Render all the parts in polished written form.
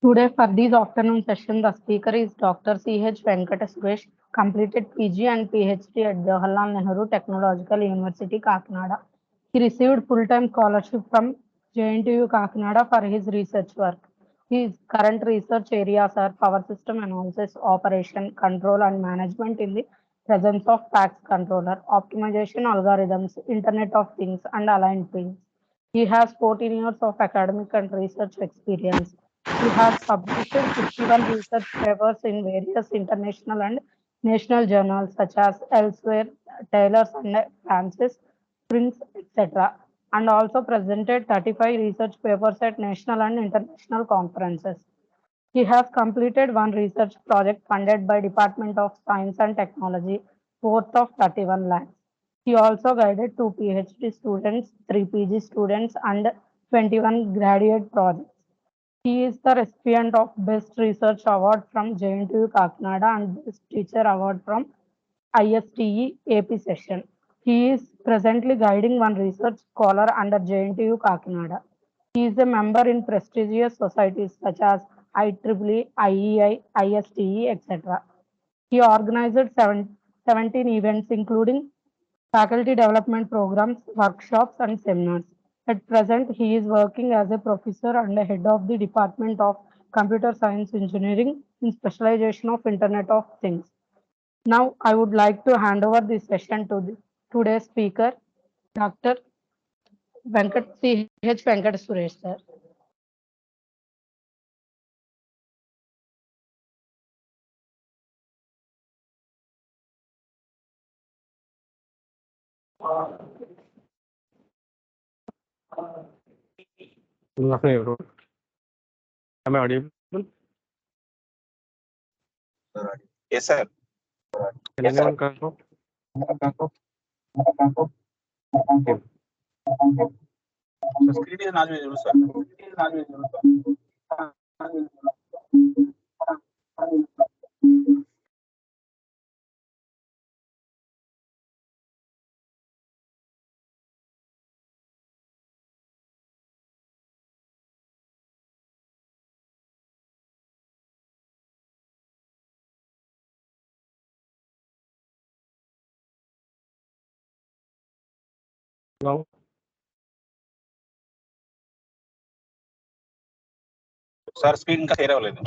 Today, for this afternoon session, the speaker is Dr. Ch.V.Suresh, completed PG and PhD at Jawaharlal Nehru Technological University, Kakinada. He received full-time scholarship from JNTU Kakinada for his research work. His current research areas are power system analysis, operation, control, and management in the presence of PAX controller, optimization algorithms, Internet of Things, and aligned fields. He has 14 years of academic and research experience. He has published 51 research papers in various international and national journals such as Elsewhere, Taylor's and Francis, Prince, etc., and also presented 35 research papers at national and international conferences. He has completed one research project funded by Department of Science and Technology worth of 31 lakhs. He also guided two PhD students, three PG students, and 21 graduate projects. He is the recipient of Best Research Award from JNTU Kakinada and Best Teacher Award from ISTE AP session. He is presently guiding one research scholar under JNTU Kakinada. He is a member in prestigious societies such as IEEE, IEI, ISTE, etc. He organized 17 events, including faculty development programs, workshops, and seminars. At present, he is working as a professor and a head of the Department of Computer Science Engineering in specialization of Internet of Things. Now, I would like to hand over this session to today's speaker, Dr. Venkat Suresh, sir. Good afternoon, everyone. Am I audible? Yes, sir. Can anyone confirm? Okay. So screen is not visible, sir. Now, Sir, screen का share अव्वलेదు.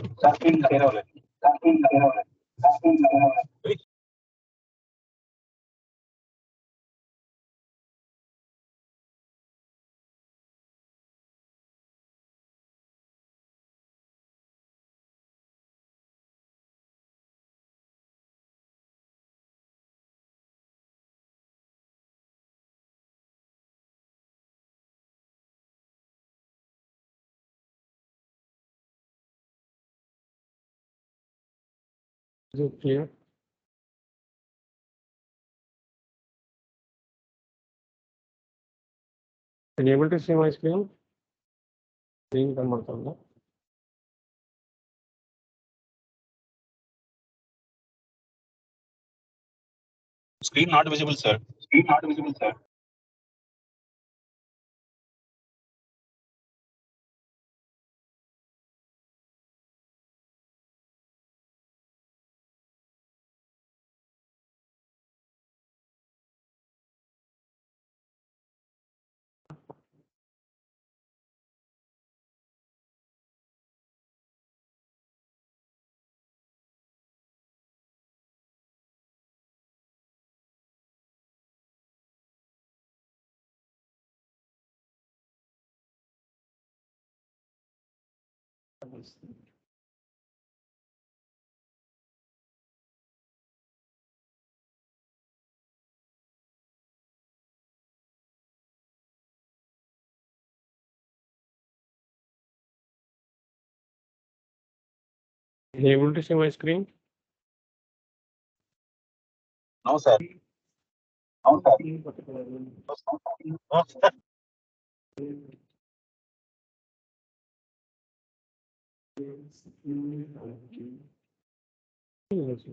is it clear? Can you able to see my screen? Screen ಕನ್ಮಾಡ್ತಾರಲ್ಲ. Screen not visible, sir. Can you able to see my screen? No, sir. Yes.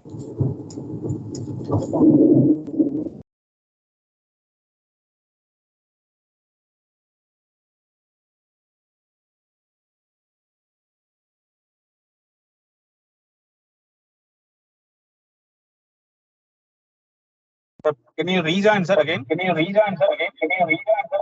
Sir, can you rejoin, sir, again? Can you rejoin, sir, again? Can you rejoin, sir?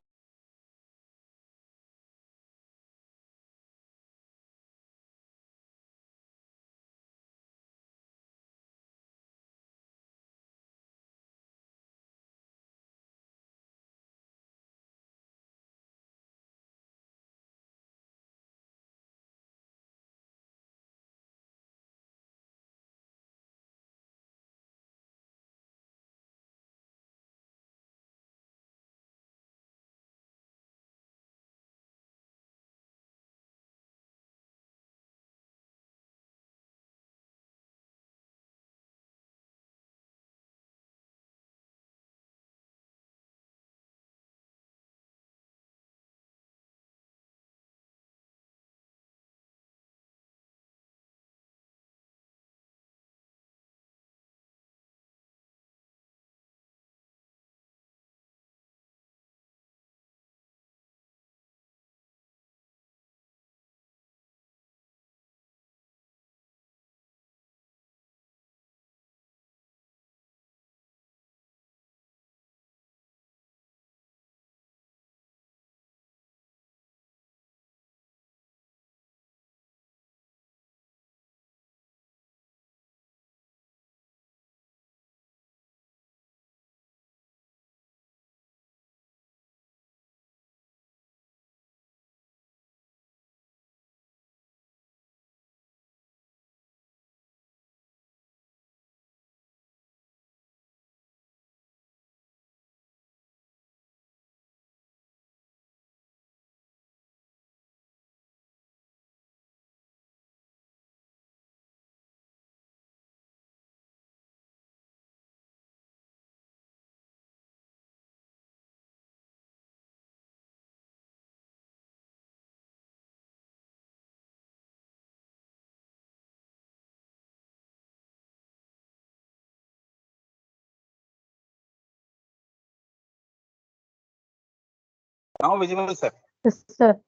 Now visible, sir. Yes, sir.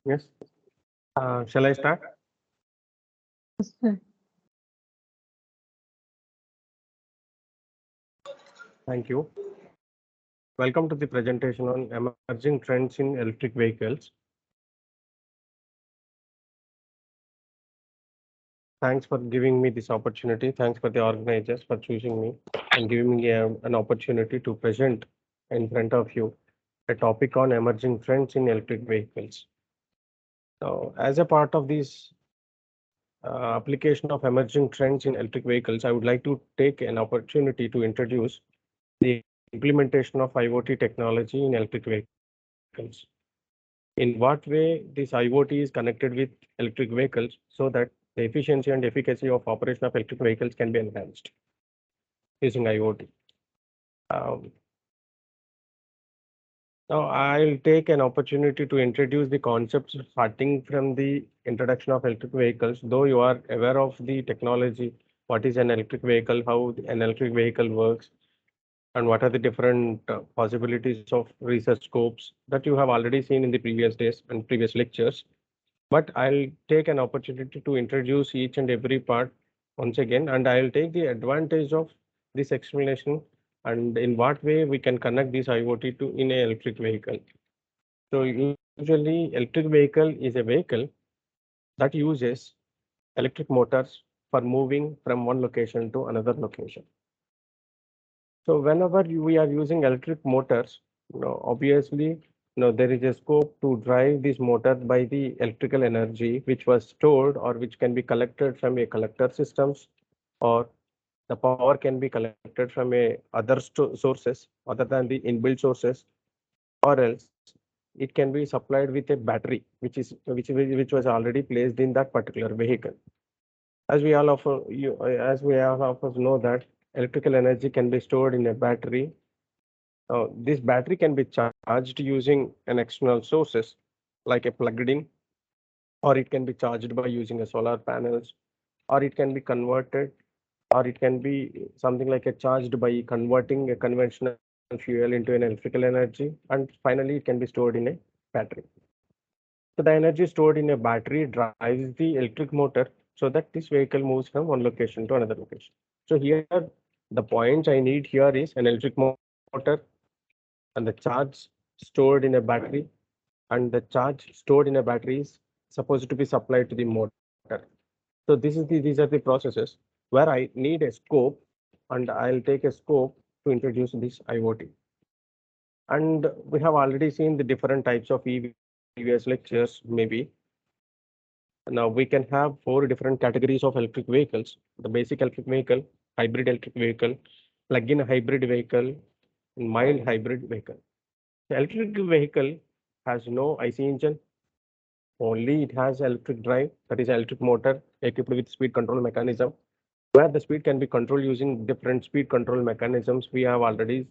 Yes. Shall I start? Yes, sir. Thank you. Welcome to the presentation on emerging trends in electric vehicles. Thanks for giving me this opportunity. Thanks for the organizers for choosing me and giving me an opportunity to present in front of you a topic on emerging trends in electric vehicles. So, as a part of this application of emerging trends in electric vehicles, I would like to take an opportunity to introduce the implementation of IoT technology in electric vehicles. In what way this IoT is connected with electric vehicles so that the efficiency and efficacy of operation of electric vehicles can be enhanced using IoT. Um, Now, I'll take an opportunity to introduce the concepts starting from the introduction of electric vehicles. Though you are aware of the technology, what is an electric vehicle, how an electric vehicle works, and what are the different possibilities of research scopes that you have already seen in the previous days and previous lectures. But I'll take an opportunity to introduce each and every part once again, and I'll take the advantage of this explanation and in what way we can connect this IoT to in an electric vehicle. So usually electric vehicle is a vehicle that uses electric motors for moving from one location to another location. So whenever we are using electric motors, obviously, there is a scope to drive this motor by the electrical energy which was stored or which can be collected from a collector systems, or the power can be collected from a other sources other than the inbuilt sources, or else it can be supplied with a battery which was already placed in that particular vehicle. As we all of as we all of us know that electrical energy can be stored in a battery. This battery can be charged using an external sources like a plugged in or it can be charged by using a solar panels, or it can be converted, or it can be something like a charged by converting a conventional fuel into an electrical energy, and finally it can be stored in a battery. So the energy stored in a battery drives the electric motor so that this vehicle moves from one location to another location. So here the point I need here is an electric motor and the charge stored in a battery, and the charge stored in a battery is supposed to be supplied to the motor. So these are the processes where I need a scope, and I'll take a scope to introduce this IoT. And we have already seen the different types of EVs lectures, maybe. Now we can have four different categories of electric vehicles: the basic electric vehicle, hybrid electric vehicle, plug-in hybrid vehicle, and mild hybrid vehicle. The electric vehicle has no IC engine, only it has electric drive, that is electric motor equipped with speed control mechanism, where the speed can be controlled using different speed control mechanisms we have already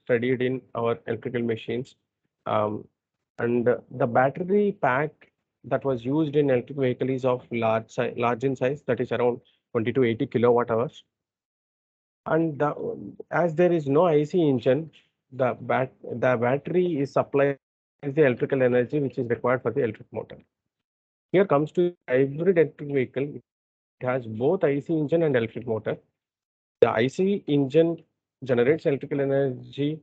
studied in our electrical machines. Um, and the battery pack that was used in electric vehicle is of large in size, that is around 20 to 80 kilowatt hours. And as there is no IC engine, the battery is supplies the electrical energy which is required for the electric motor. Here comes to hybrid electric vehicle. It has both IC engine and electric motor. The IC engine generates electrical energy,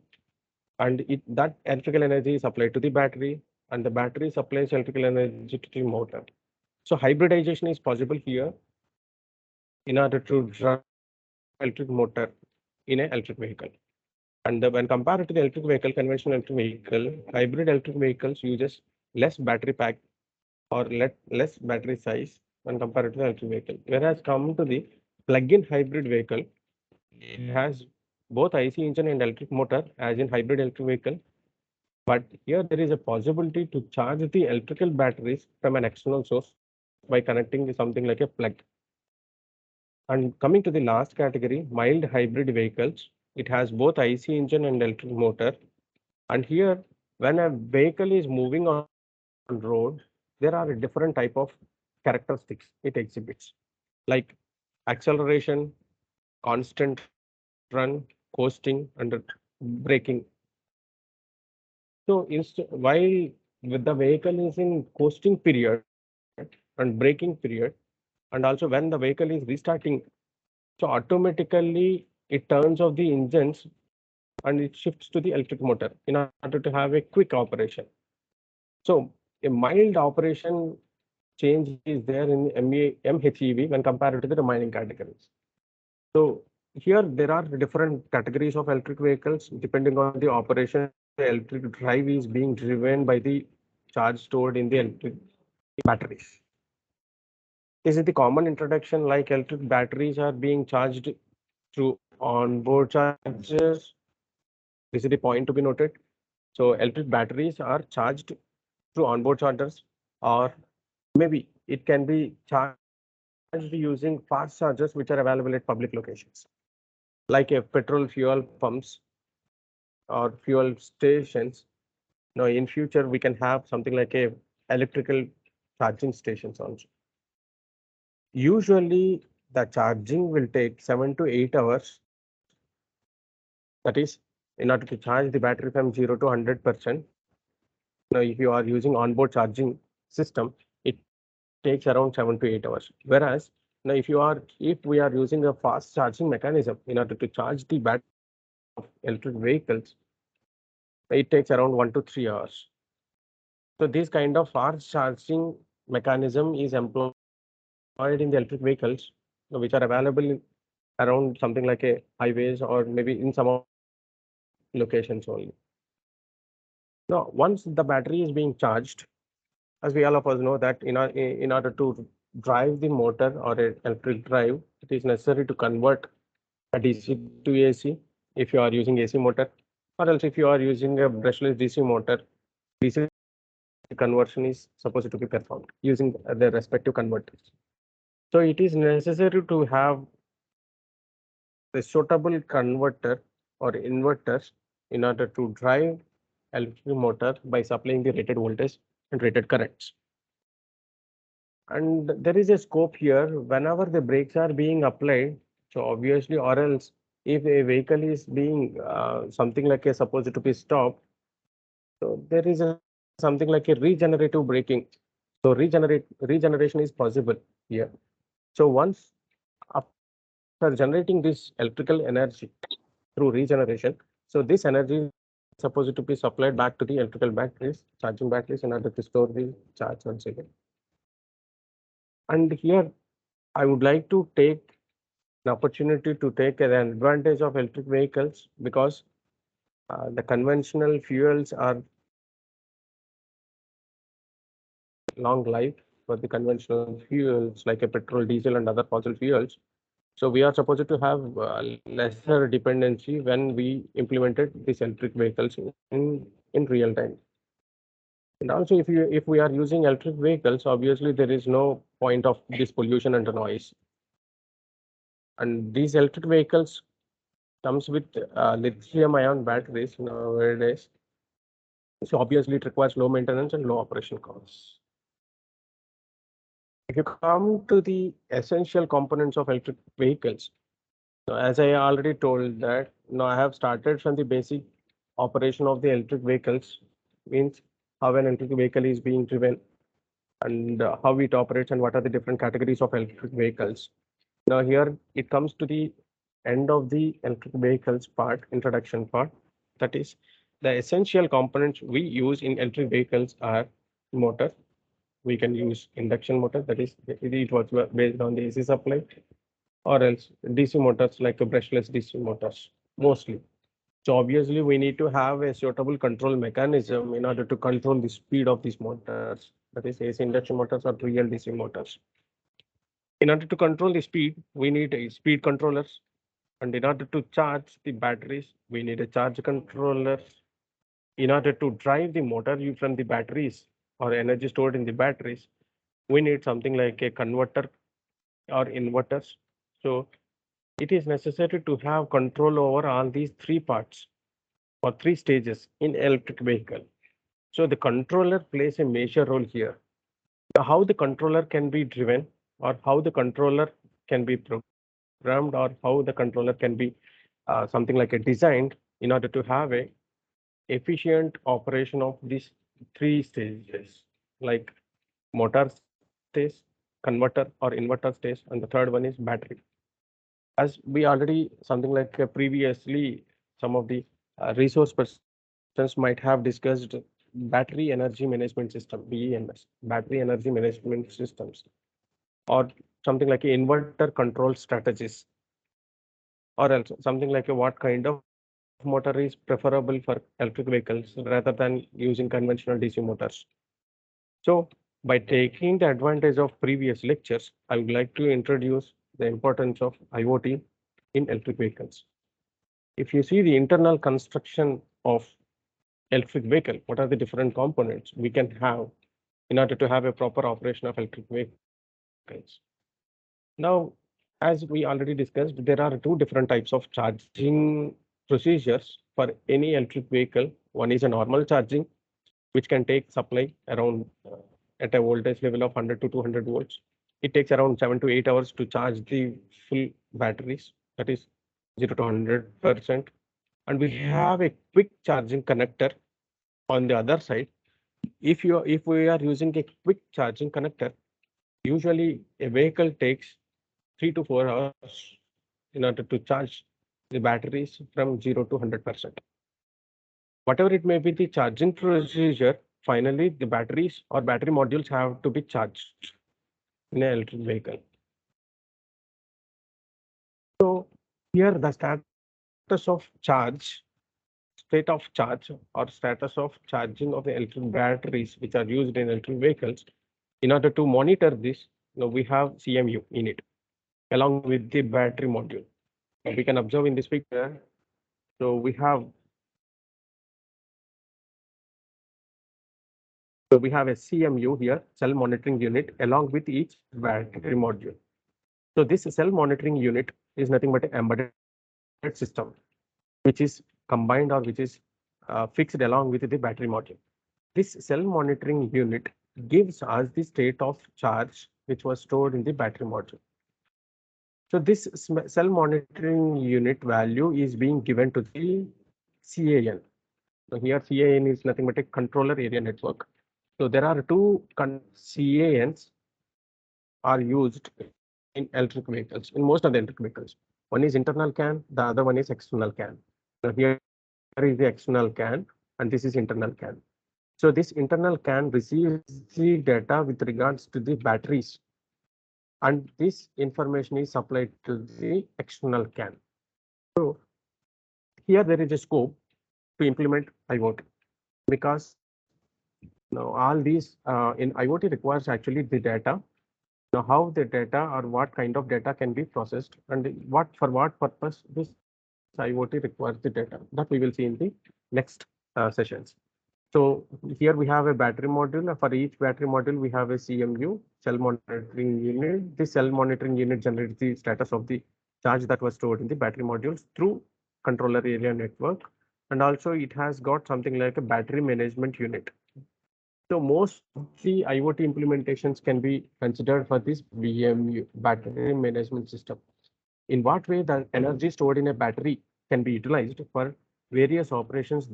and that electrical energy is supplied to the battery, and the battery supplies electrical energy to the motor. So hybridization is possible here in order to drive electric motor in an electric vehicle. And when compared to the electric vehicle, conventional electric vehicle, hybrid electric vehicles uses less battery pack or less battery size when compared to the electric vehicle. Whereas come to the plug-in hybrid vehicle, it has both IC engine and electric motor as in hybrid electric vehicle. But here there is a possibility to charge the electrical batteries from an external source by connecting something like a plug. And coming to the last category, mild hybrid vehicles, it has both IC engine and electric motor. And here, when a vehicle is moving on road, there are different type of characteristics it exhibits, like acceleration, constant run, coasting, and braking. So while with the vehicle is in coasting period and braking period, and also when the vehicle is restarting, so automatically it turns off the engines and it shifts to the electric motor in order to have a quick operation. So a mild operation change is there in MHEV when compared to the remaining categories. So here there are different categories of electric vehicles depending on the operation. The electric drive is being driven by the charge stored in the electric batteries. This is the common introduction, like electric batteries are being charged through onboard chargers. This is the point to be noted. So electric batteries are charged through onboard chargers, or maybe it can be charged using fast chargers which are available at public locations, like a petrol fuel pumps or fuel stations. Now in future we can have something like a electrical charging stations also. Usually the charging will take 7 to 8 hours. That is, in order to charge the battery from 0 to 100%. Now if you are using onboard charging system, it takes around 7 to 8 hours. Whereas now if we are using a fast charging mechanism in order to charge the battery of electric vehicles, it takes around 1 to 3 hours. So this kind of fast charging mechanism is employed in the electric vehicles, which are available around something like a highways or maybe in some of the locations only. Now, once the battery is being charged, as we all of us know that in order to drive the motor or an electric drive, it is necessary to convert a DC to AC if you are using AC motor, or else if you are using a brushless DC motor, DC conversion is supposed to be performed using the respective converters. So it is necessary to have a suitable converter or inverters in order to drive electric motor by supplying the rated voltage and rated currents. And there is a scope here whenever the brakes are being applied. So obviously, or else if a vehicle is being something like a supposed to be stopped, so there is a something like a regenerative braking. So regeneration is possible here. So once after generating this electrical energy through regeneration, so this energy is supposed to be supplied back to the electrical batteries, charging batteries in order to store the charge once again. And here I would like to take an opportunity to take an advantage of electric vehicles because the conventional fuels are long life for the conventional fuels like a petrol, diesel, and other fossil fuels. So we are supposed to have lesser dependency when we implemented these electric vehicles in real time. And also, if we are using electric vehicles, obviously there is no point of this pollution and the noise. And these electric vehicles comes with lithium-ion batteries nowadays. So obviously it requires low maintenance and low operation costs. If you come to the essential components of electric vehicles, so as I already told that now I have started from the basic operation of the electric vehicles, means how an electric vehicle is being driven and how it operates and what are the different categories of electric vehicles. Now here it comes to the end of the electric vehicles part, introduction part. That is the essential components we use in electric vehicles are motor. We can use induction motor, that is it was based on the AC supply, or else DC motors like a brushless DC motors mostly. So obviously we need to have a suitable control mechanism in order to control the speed of these motors. That is AC induction motors or real DC motors. In order to control the speed, we need a speed controllers. And in order to charge the batteries, we need a charge controller. In order to drive the motor from the batteries or energy stored in the batteries, we need something like a converter or inverters. So it is necessary to have control over all these three parts or three stages in electric vehicle. So the controller plays a major role here. How the controller can be driven or how the controller can be programmed or how the controller can be something like a designed in order to have a efficient operation of these three stages like motor stage, converter or inverter stage, and the third one is battery. As we already something like previously, some of the resource persons might have discussed battery energy management system, BEMS, battery energy management systems, or something like inverter control strategies, or else something like what kind of motor is preferable for electric vehicles rather than using conventional DC motors. So by taking the advantage of previous lectures, I would like to introduce the importance of IoT in electric vehicles. If you see the internal construction of electric vehicle, what are the different components we can have in order to have a proper operation of electric vehicles? Now, as we already discussed, there are two different types of charging procedures for any electric vehicle. One is a normal charging, which can take supply around at a voltage level of 100 to 200 volts. It takes around 7 to 8 hours to charge the full batteries, that is 0 to 100%. And we have a quick charging connector on the other side. If we are using a quick charging connector, usually a vehicle takes 3 to 4 hours in order to charge the batteries from 0 to 100%. Whatever it may be the charging procedure, finally the batteries or battery modules have to be charged in an electric vehicle. So here the status of charge, state of charge or status of charging of the electric batteries which are used in electric vehicles. In order to monitor this, we have CMU in it along with the battery module. We can observe in this picture. So we have a CMU here, cell monitoring unit, along with each battery module. So this cell monitoring unit is nothing but an embedded system, which is combined or which is fixed along with the battery module. This cell monitoring unit gives us the state of charge which was stored in the battery module. So this cell monitoring unit value is being given to the CAN. So here CAN is nothing but a controller area network. So there are two CANs are used in electric vehicles, in most of the electric vehicles. One is internal CAN, the other one is external CAN. Now here is the external CAN and this is internal CAN. So this internal CAN receives the data with regards to the batteries, and this information is supplied to the external CAN. So here there is a scope to implement IoT, because now all these in IoT requires actually the data. Now how the data or what kind of data can be processed and for what purpose this IoT requires the data, that we will see in the next sessions. So here we have a battery module. For each battery module, we have a CMU, cell monitoring unit. This cell monitoring unit generates the status of the charge that was stored in the battery modules through controller area network. And also it has got something like a battery management unit. So most of the IoT implementations can be considered for this BMU, battery management system. In what way the energy stored in a battery can be utilized for various operations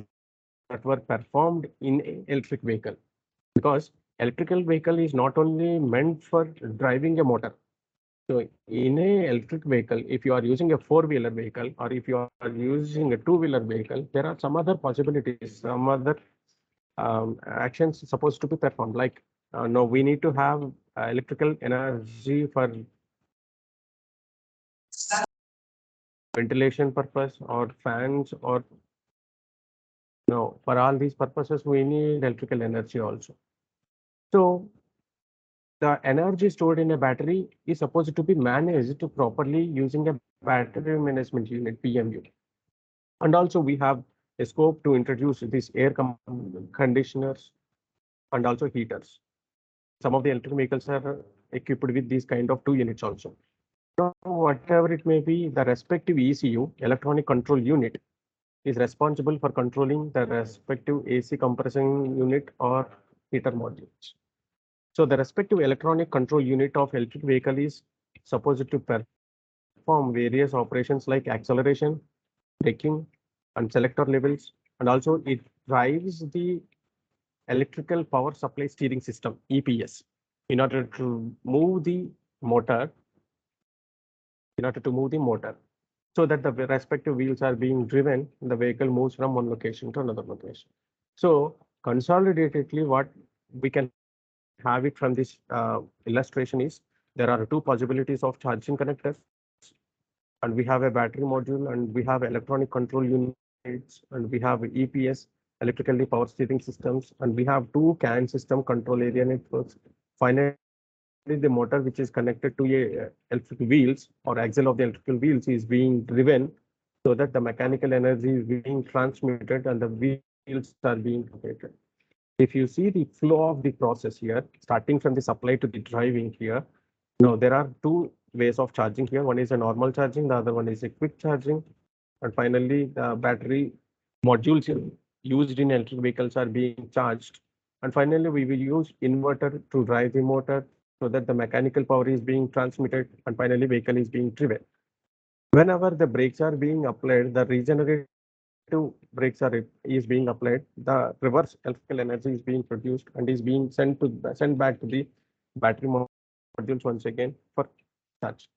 that were performed in an electric vehicle, because electrical vehicle is not only meant for driving a motor. So in a electric vehicle, if you are using a four-wheeler vehicle or if you are using a two-wheeler vehicle, there are some other possibilities, some other actions supposed to be performed. Like no, we need to have electrical energy for ventilation purpose or fans, or no, for all these purposes we need electrical energy also. So the energy stored in a battery is supposed to be managed properly using a battery management unit, PMU. And also we have a scope to introduce these air conditioners and also heaters. Some of the electric vehicles are equipped with these kind of two units also. So whatever it may be, the respective ECU, electronic control unit, is responsible for controlling the respective AC compressing unit or heater modules. So the respective electronic control unit of electric vehicle is supposed to perform various operations like acceleration, braking, and selector levels, and also it drives the electrical power supply steering system, EPS, in order to move the motor, so that the respective wheels are being driven, the vehicle moves from one location to another location. So consolidatedly, what we can have it from this illustration is there are two possibilities of charging connectors, and we have a battery module, and we have electronic control units, and we have EPS, electrically power steering systems, and we have two CAN system control area networks. Finally, the motor which is connected to a electric wheels or axle of the electrical wheels is being driven, so that the mechanical energy is being transmitted and the wheels are being rotated. If you see the flow of the process here, starting from the supply to the driving here, now there are two ways of charging here. One is a normal charging, the other one is a quick charging. And finally, the battery modules used in electric vehicles are being charged. And finally, we will use inverter to drive the motor so that the mechanical power is being transmitted, and finally vehicle is being driven. Whenever the brakes are being applied, the regenerative brakes is being applied, the reverse electrical energy is being produced and is being sent back to the battery modules once again for charge.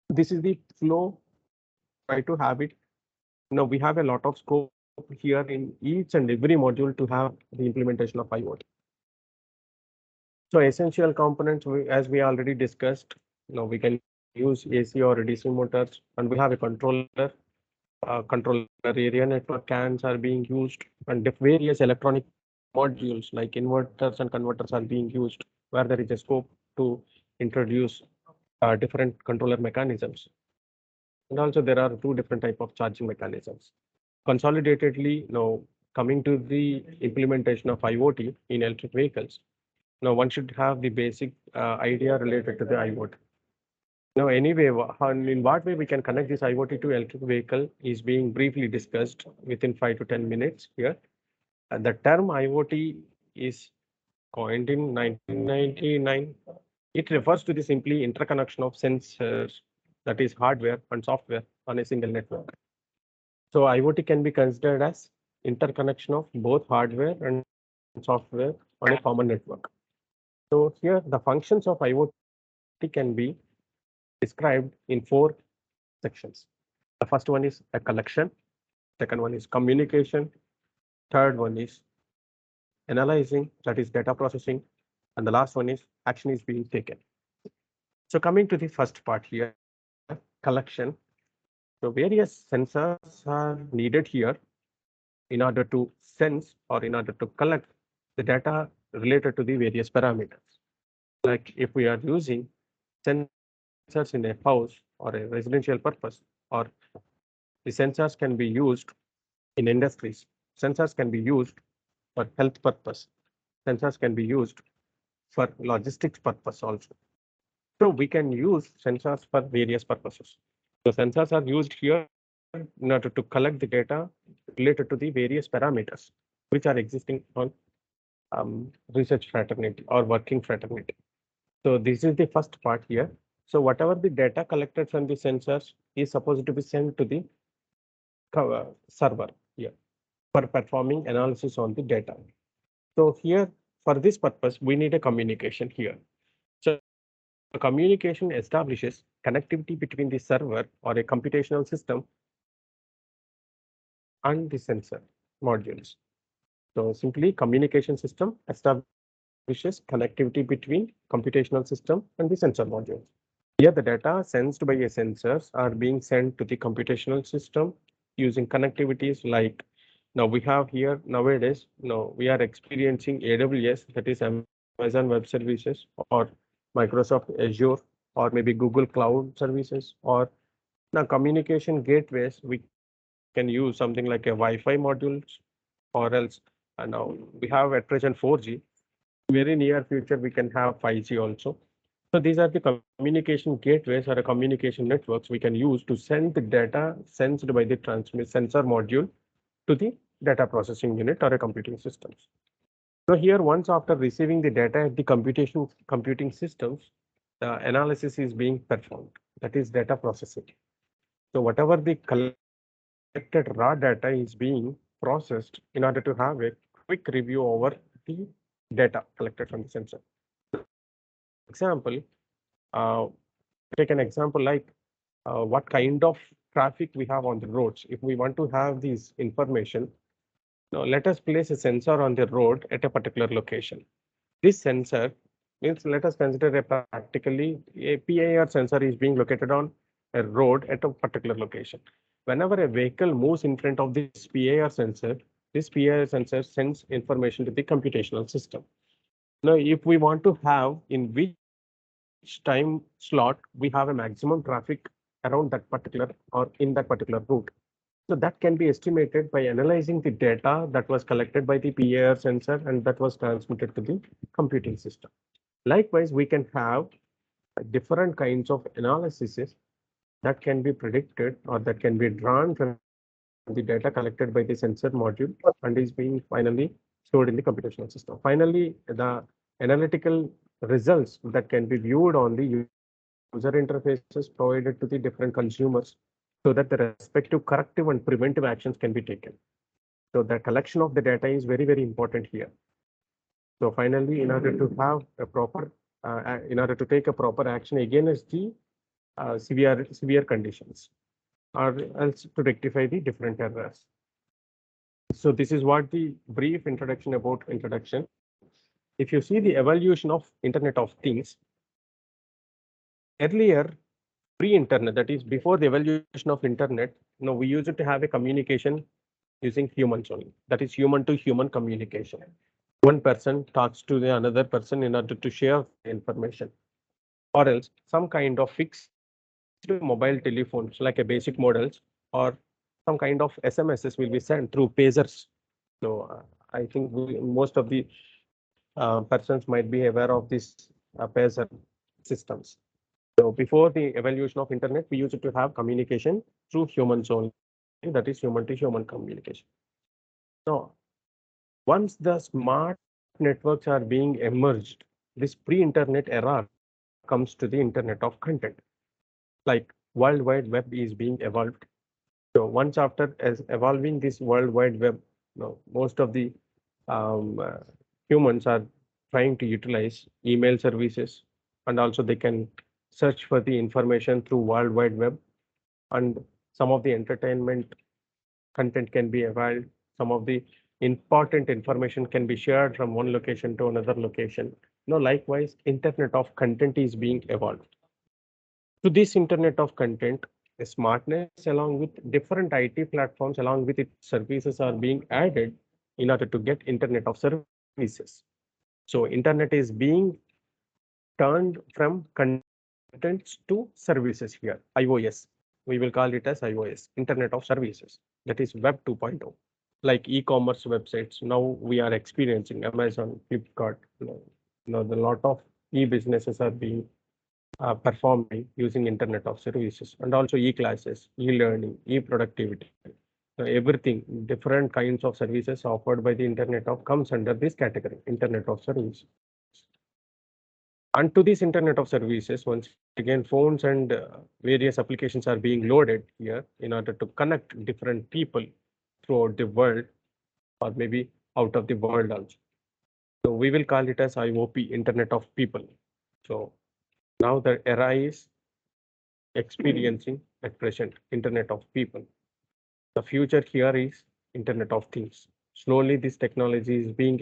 This is the flow. Try to have it. Now we have a lot of scope here in each and every module to have the implementation of IoT. So essential components, as we already discussed, now we can use AC or DC motors, and we have a controller. Controller area network CANs are being used, and various electronic modules like inverters and converters are being used, where there is a scope to introduce different controller mechanisms. And also there are two different type of charging mechanisms. Consolidatedly, now coming to the implementation of IoT in electric vehicles, now one should have the basic idea related to the IoT. Now, anyway, in what way we can connect this IoT to electric vehicle is being briefly discussed within 5 to 10 minutes here. The term IoT is coined in 1999 It refers to the simply interconnection of sensors, that is hardware and software on a single network. So IoT can be considered as interconnection of both hardware and software on a common network. So here the functions of IoT can be described in 4 sections. The first one is a collection, second one is communication, third one is analyzing, that is data processing, and the last one is action is being taken. So coming to the first part here, collection. So various sensors are needed here in order to sense or in order to collect the data related to the various parameters. Like if we are using sensors in a house or a residential purpose, or the sensors can be used in industries. Sensors can be used for health purpose. Sensors can be used for logistics purpose also. So we can use sensors for various purposes. So sensors are used here in order to collect the data related to the various parameters which are existing on research fraternity or working fraternity. So this is the first part here. So whatever the data collected from the sensors is supposed to be sent to the server here for performing analysis on the data. So here for this purpose, we need a communication here. So communication establishes connectivity between the server or a computational system and the sensor modules. So simply communication system establishes connectivity between computational system and the sensor modules. Here the data sensed by a sensors are being sent to the computational system using connectivities like now we have here nowadays, now we are experiencing AWS, that is Amazon Web Services, or Microsoft Azure, or maybe Google Cloud Services, or now communication gateways. We can use something like a Wi-Fi modules, or else now we have at present 4G. Very near future we can have 5G also. So these are the communication gateways or a communication networks we can use to send the data sensed by the transmit sensor module to the data processing unit or a computing systems. So here once after receiving the data at the computing systems, the analysis is being performed, that is data processing. So whatever the collected raw data is being processed in order to have a quick review over the data collected from the sensor. Example, uh, take an example like what kind of traffic we have on the roads. If we want to have this information, now let us place a sensor on the road at a particular location. This sensor means let us consider a practically a PIR sensor is being located on a road at a particular location. Whenever a vehicle moves in front of this PIR sensor, this PIR sensor sends information to the computational system. Now, if we want to have in which time slot we have a maximum traffic around that particular or in that particular route. So that can be estimated by analyzing the data that was collected by the PIR sensor and that was transmitted to the computing system. Likewise, we can have different kinds of analyses that can be predicted or that can be drawn from the data collected by the sensor module and is being finally stored in the computational system. Finally, the analytical results that can be viewed on the user interfaces provided to the different consumers so that the respective corrective and preventive actions can be taken. So the collection of the data is very, very important here. So finally, in order to have a proper, in order to take a proper action against the severe conditions, or else to rectify the different errors. So this is what the brief introduction about introduction. If you see the evolution of Internet of Things, earlier pre-internet, that is before the evolution of internet, we used to have a communication using humans only, that is human to human communication. One person talks to the another person in order to share information, or else some kind of fixed mobile telephones like a basic models, or some kind of SMSs will be sent through pagers. So I think most of the persons might be aware of this pager systems. So before the evolution of internet, we used to have communication through humans only, that is human to human communication. Now, once the smart networks are being emerged, this pre-internet era comes to the Internet of Content. Like World Wide Web is being evolved. So once after as evolving this World Wide Web, most of the humans are trying to utilize email services, and also they can search for the information through World Wide Web, and some of the entertainment content can be evolved. Some of the important information can be shared from one location to another location. Likewise, Internet of Content is being evolved. To this Internet of Content, the smartness along with different IT platforms along with its services are being added in order to get Internet of Services. So Internet is being turned from contents to services here, iOS. We will call it as iOS, Internet of Services. That is Web 2.0. Like e-commerce websites, now we are experiencing Amazon, Flipkart. The lot of e-businesses are being performing using Internet of Services, and also e-classes, e-learning, e-productivity. Everything, different kinds of services offered by the Internet of comes under this category, Internet of Services. And to this Internet of Services, once again, phones and various applications are being loaded here in order to connect different people throughout the world, or maybe out of the world also. So we will call it as IOP, Internet of People. So now the era is experiencing at present Internet of People. The future here is Internet of Things. Slowly this technology is being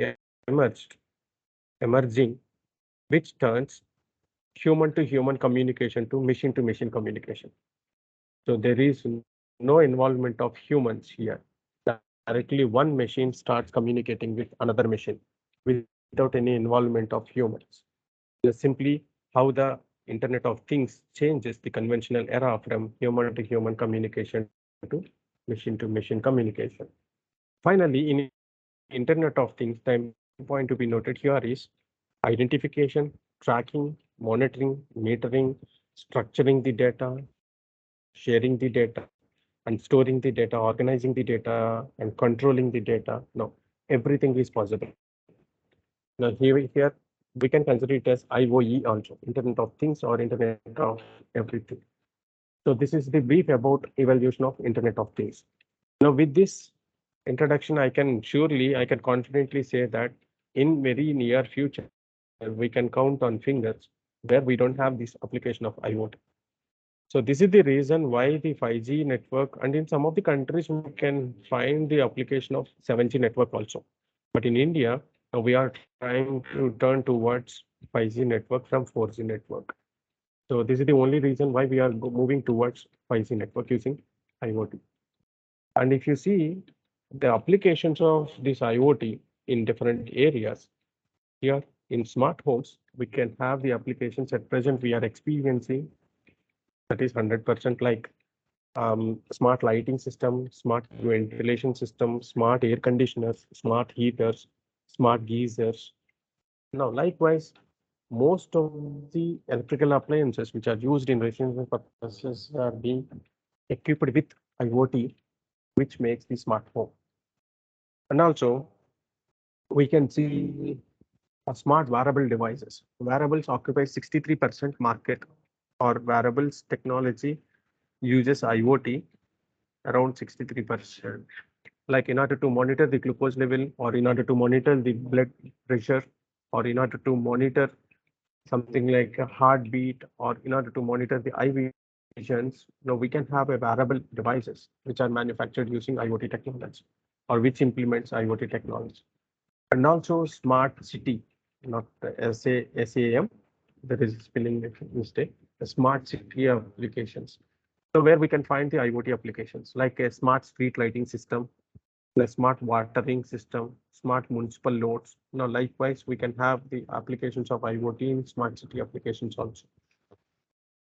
emerging, which turns human to human communication to machine communication. So there is no involvement of humans here. Directly one machine starts communicating with another machine without any involvement of humans. Simply how the Internet of Things changes the conventional era from human to human communication to machine communication. Finally, in Internet of Things, the point to be noted here is identification, tracking, monitoring, metering, structuring the data, sharing the data, and storing the data, organizing the data, and controlling the data. No, everything is possible. Now, here we can consider it as IoE also, Internet of Things or Internet of Everything. So this is the brief about evolution of Internet of Things. Now, with this introduction, I can confidently say that in very near future, we can count on fingers where we don't have this application of IoT. So this is the reason why the 5G network, and in some of the countries we can find the application of 7G network also. But in India, we are trying to turn towards 5G network from 4G network. So this is the only reason why we are moving towards 5G network using IoT. And if you see the applications of this IoT in different areas, here in smart homes, we can have the applications at present we are experiencing, that is 100% like smart lighting system, smart ventilation system, smart air conditioners, smart heaters, smart geysers. Now, likewise, most of the electrical appliances which are used in residential purposes are being equipped with IoT, which makes the smart home. And also, we can see smart wearable devices. Wearables occupy 63% market, or wearables technology uses IoT around 63%. Like in order to monitor the glucose level, or in order to monitor the blood pressure, or in order to monitor something like a heartbeat, or in order to monitor the eye visions, we can have a wearable devices which are manufactured using IoT technology, or which implements IoT technology. And also smart city, not SAM, there is a spelling mistake, the smart city applications. So where we can find the IoT applications like a smart street lighting system, the smart watering system, smart municipal loads. Now, likewise, we can have the applications of IoT in smart city applications also.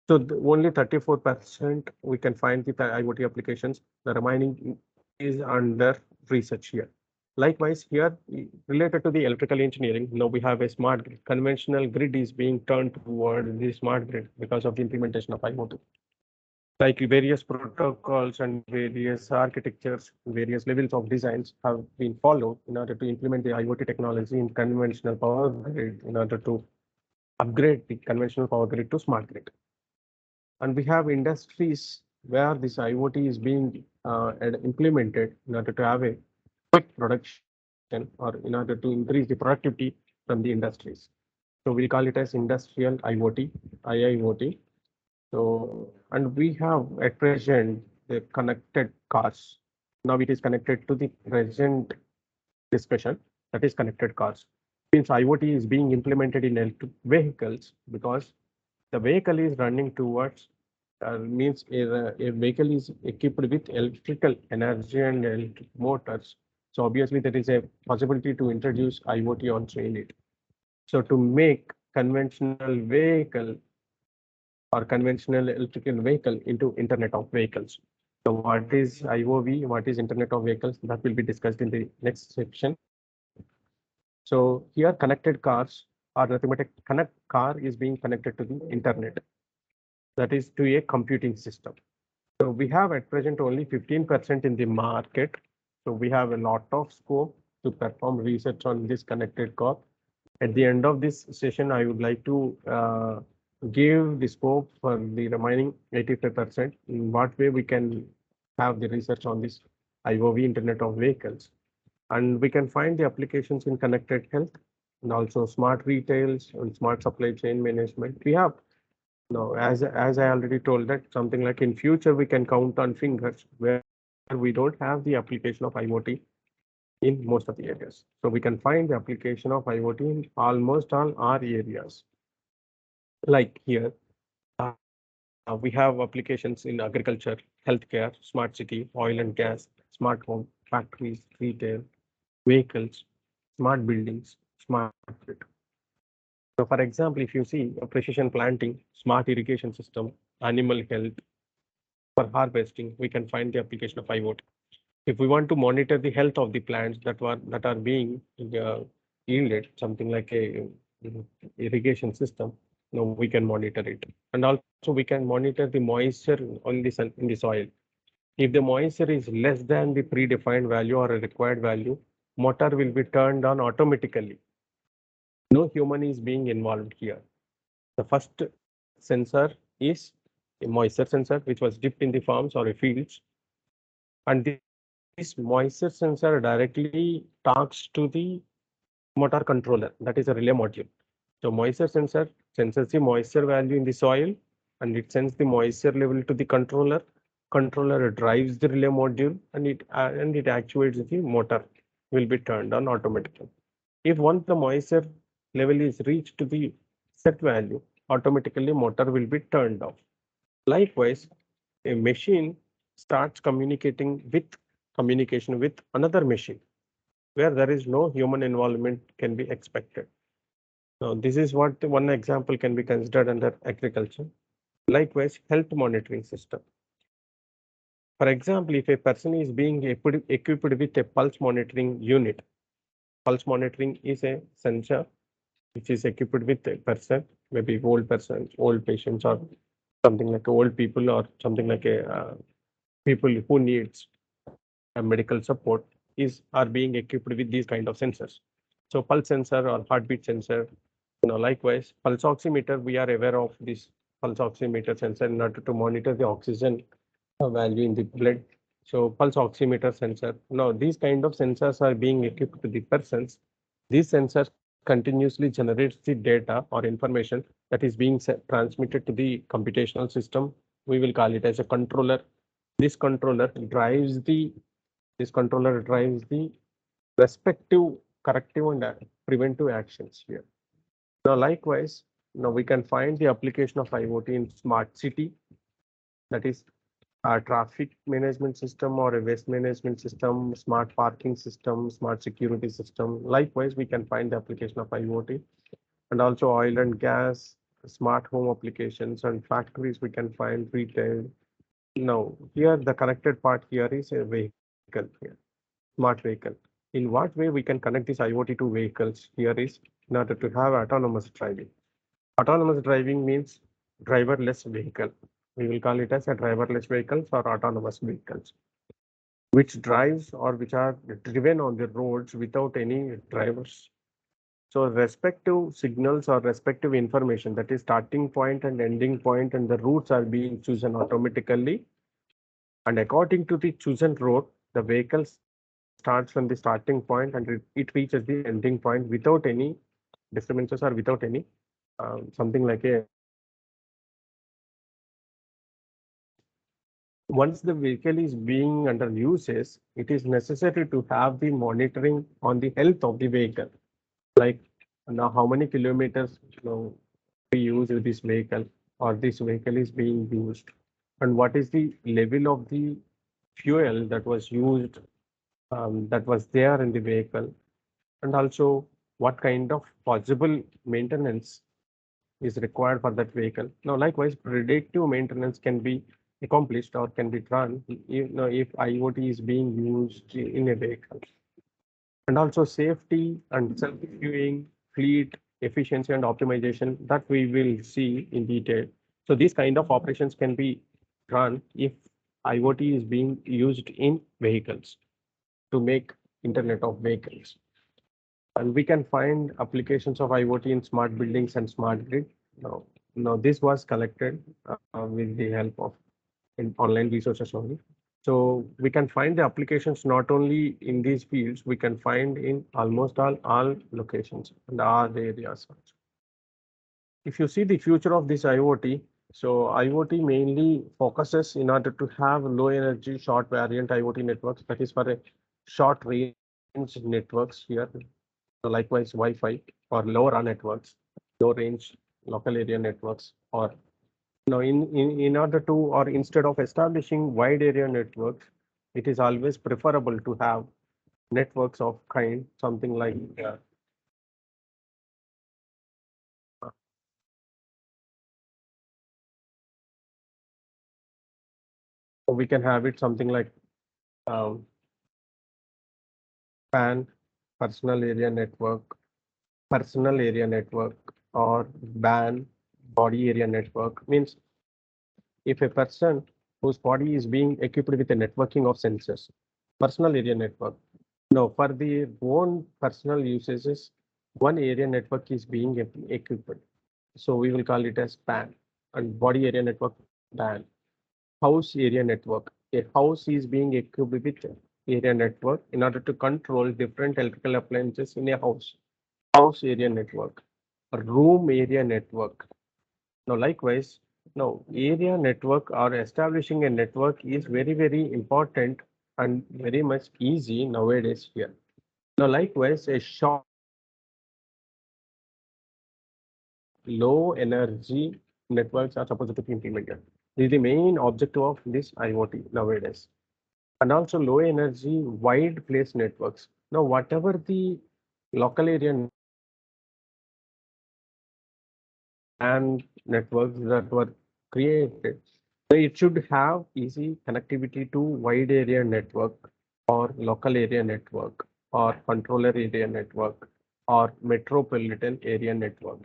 So only 34% we can find the IoT applications. The remaining is under research here. Likewise, here related to the electrical engineering, now we have a smart grid. Conventional grid is being turned toward the smart grid because of the implementation of IoT. Like various protocols and various architectures, various levels of designs have been followed in order to implement the IoT technology in conventional power grid in order to upgrade the conventional power grid to smart grid. And we have industries where this IoT is being implemented in order to have a quick production or in order to increase the productivity from the industries. So we call it as industrial IoT, IIoT. So, and we have at present the connected cars. Now it is connected to the present discussion, that is connected cars. Means IoT is being implemented in electric vehicles because the vehicle is running towards means a vehicle is equipped with electrical energy and electric motors. So obviously there is a possibility to introduce IoT also in it. So to make conventional vehicle or conventional electrical vehicle into Internet of Vehicles. So what is IOV, what is Internet of Vehicles, that will be discussed in the next section. So here connected cars or nothing but a connect car is being connected to the internet, that is to a computing system. So we have at present only 15% in the market. So we have a lot of scope to perform research on this connected car. At the end of this session, I would like to give the scope for the remaining 85%. In what way we can have the research on this IOV Internet of Vehicles. And we can find the applications in connected health and also smart retails and smart supply chain management. We have no, as I already told that something like in future we can count on fingers where we don't have the application of IoT in most of the areas. So we can find the application of IoT in almost all our areas. Like here, we have applications in agriculture, healthcare, smart city, oil and gas, smart home, factories, retail, vehicles, smart buildings, smart grid. So for example, if you see a precision planting, smart irrigation system, animal health, for harvesting, we can find the application of IoT. If we want to monitor the health of the plants that are being yielded, something like a irrigation system, we can monitor it. And also we can monitor the moisture on the sun, in the soil. If the moisture is less than the predefined value or a required value, motor will be turned on automatically. No human is being involved here. The first sensor is a moisture sensor, which was dipped in the farms or fields. And this moisture sensor directly talks to the motor controller, that is a relay module. So moisture sensor senses the moisture value in the soil and it sends the moisture level to the controller. Controller drives the relay module and it actuates the motor will be turned on automatically. If once the moisture level is reached to the set value, automatically motor will be turned off. Likewise, a machine starts communication with another machine where there is no human involvement can be expected. Now, this is what one example can be considered under agriculture. Likewise, health monitoring system. For example, if a person is being equipped with a pulse monitoring unit, pulse monitoring is a sensor which is equipped with a person, maybe old persons, old patients, or something like old people, or something like a people who needs medical support are being equipped with these kind of sensors. So pulse sensor or heartbeat sensor, likewise pulse oximeter. We are aware of this pulse oximeter sensor in order to monitor the oxygen value in the blood. So pulse oximeter sensor. Now these kind of sensors are being equipped to the persons. These sensors continuously generates the data or information that is being transmitted to the computational system. We will call it as a controller. This controller drives the respective corrective and preventive actions here. Now, likewise, now we can find the application of IoT in smart city, that is a traffic management system or a waste management system, smart parking system, smart security system. Likewise, we can find the application of IoT and also oil and gas, smart home applications and factories. We can find retail. Now, here the connected part here is a vehicle here, smart vehicle. In what way we can connect this IoT to vehicles here is in order to have autonomous driving. Autonomous driving means driverless vehicle. We will call it as a driverless vehicles or autonomous vehicles, which drives or which are driven on the roads without any drivers. So respective signals or respective information, that is starting point and ending point, and the routes are being chosen automatically. And according to the chosen route, the vehicle starts from the starting point and it reaches the ending point without any disturbances or without any something like a once the vehicle is being under uses, it is necessary to have the monitoring on the health of the vehicle. Like now, how many kilometers we use with this vehicle, or this vehicle is being used, and what is the level of the fuel that was used, that was there in the vehicle, and also what kind of possible maintenance is required for that vehicle. Now, likewise, predictive maintenance can be accomplished or can be done if IoT is being used in a vehicle. And also safety and self-viewing, fleet efficiency and optimization that we will see in detail. So these kind of operations can be run if IoT is being used in vehicles to make Internet of Vehicles. And we can find applications of IoT in smart buildings and smart grid. Now this was collected with the help of online resources only. So we can find the applications not only in these fields, we can find in almost all locations and all areas also. If you see the future of this IoT, so IoT mainly focuses in order to have low energy, short variant IoT networks, that is for a short range networks here. So likewise, Wi-Fi or low RAN networks, low range local area networks, or in order to, or instead of establishing wide area networks, it is always preferable to have networks of kind, something like we can have it something like um, PAN, personal area network, or BAN, body area network. Means if a person whose body is being equipped with a networking of sensors, personal area network. No, for the own personal usages, one area network is being equipped. So we will call it as PAN, and body area network BAN. House area network. A house is being equipped with area network in order to control different electrical appliances in a house. House area network. A room area network. Now, likewise, now area network or establishing a network is very, very important and very much easy nowadays here. Now, likewise, a short, low energy networks are supposed to be implemented. This is the main objective of this IoT nowadays. And also low energy wide place networks. Now, whatever the local area and networks that were created, so it should have easy connectivity to wide area network or local area network or controller area network or metropolitan area network.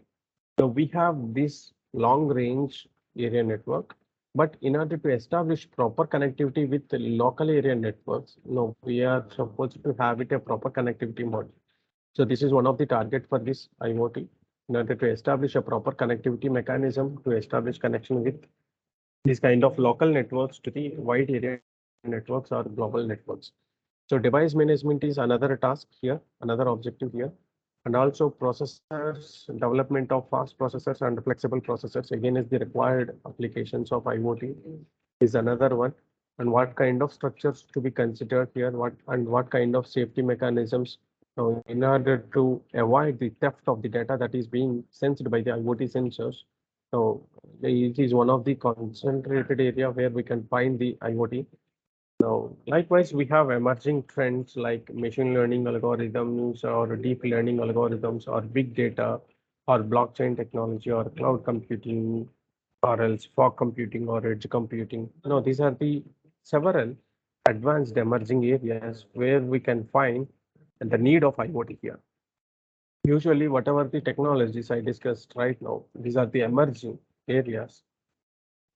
So we have this long range area network, but in order to establish proper connectivity with the local area networks, no, we are supposed to have it a proper connectivity model. So this is one of the target for this IoT in order to establish a proper connectivity mechanism to establish connection with these kind of local networks to the wide area networks or global networks. So device management is another task here, another objective here, and also processors, development of fast processors and flexible processors again is the required applications of IoT is another one. And what kind of structures to be considered here, what kind of safety mechanisms in order to avoid the theft of the data that is being sensed by the IoT sensors. So it is one of the concentrated area where we can find the IoT. Now, likewise, we have emerging trends like machine learning algorithms or deep learning algorithms or big data or blockchain technology or cloud computing or else fog computing or edge computing. No, these are the several advanced emerging areas where we can find the need of IoT here. Usually, whatever the technologies I discussed right now, these are the emerging areas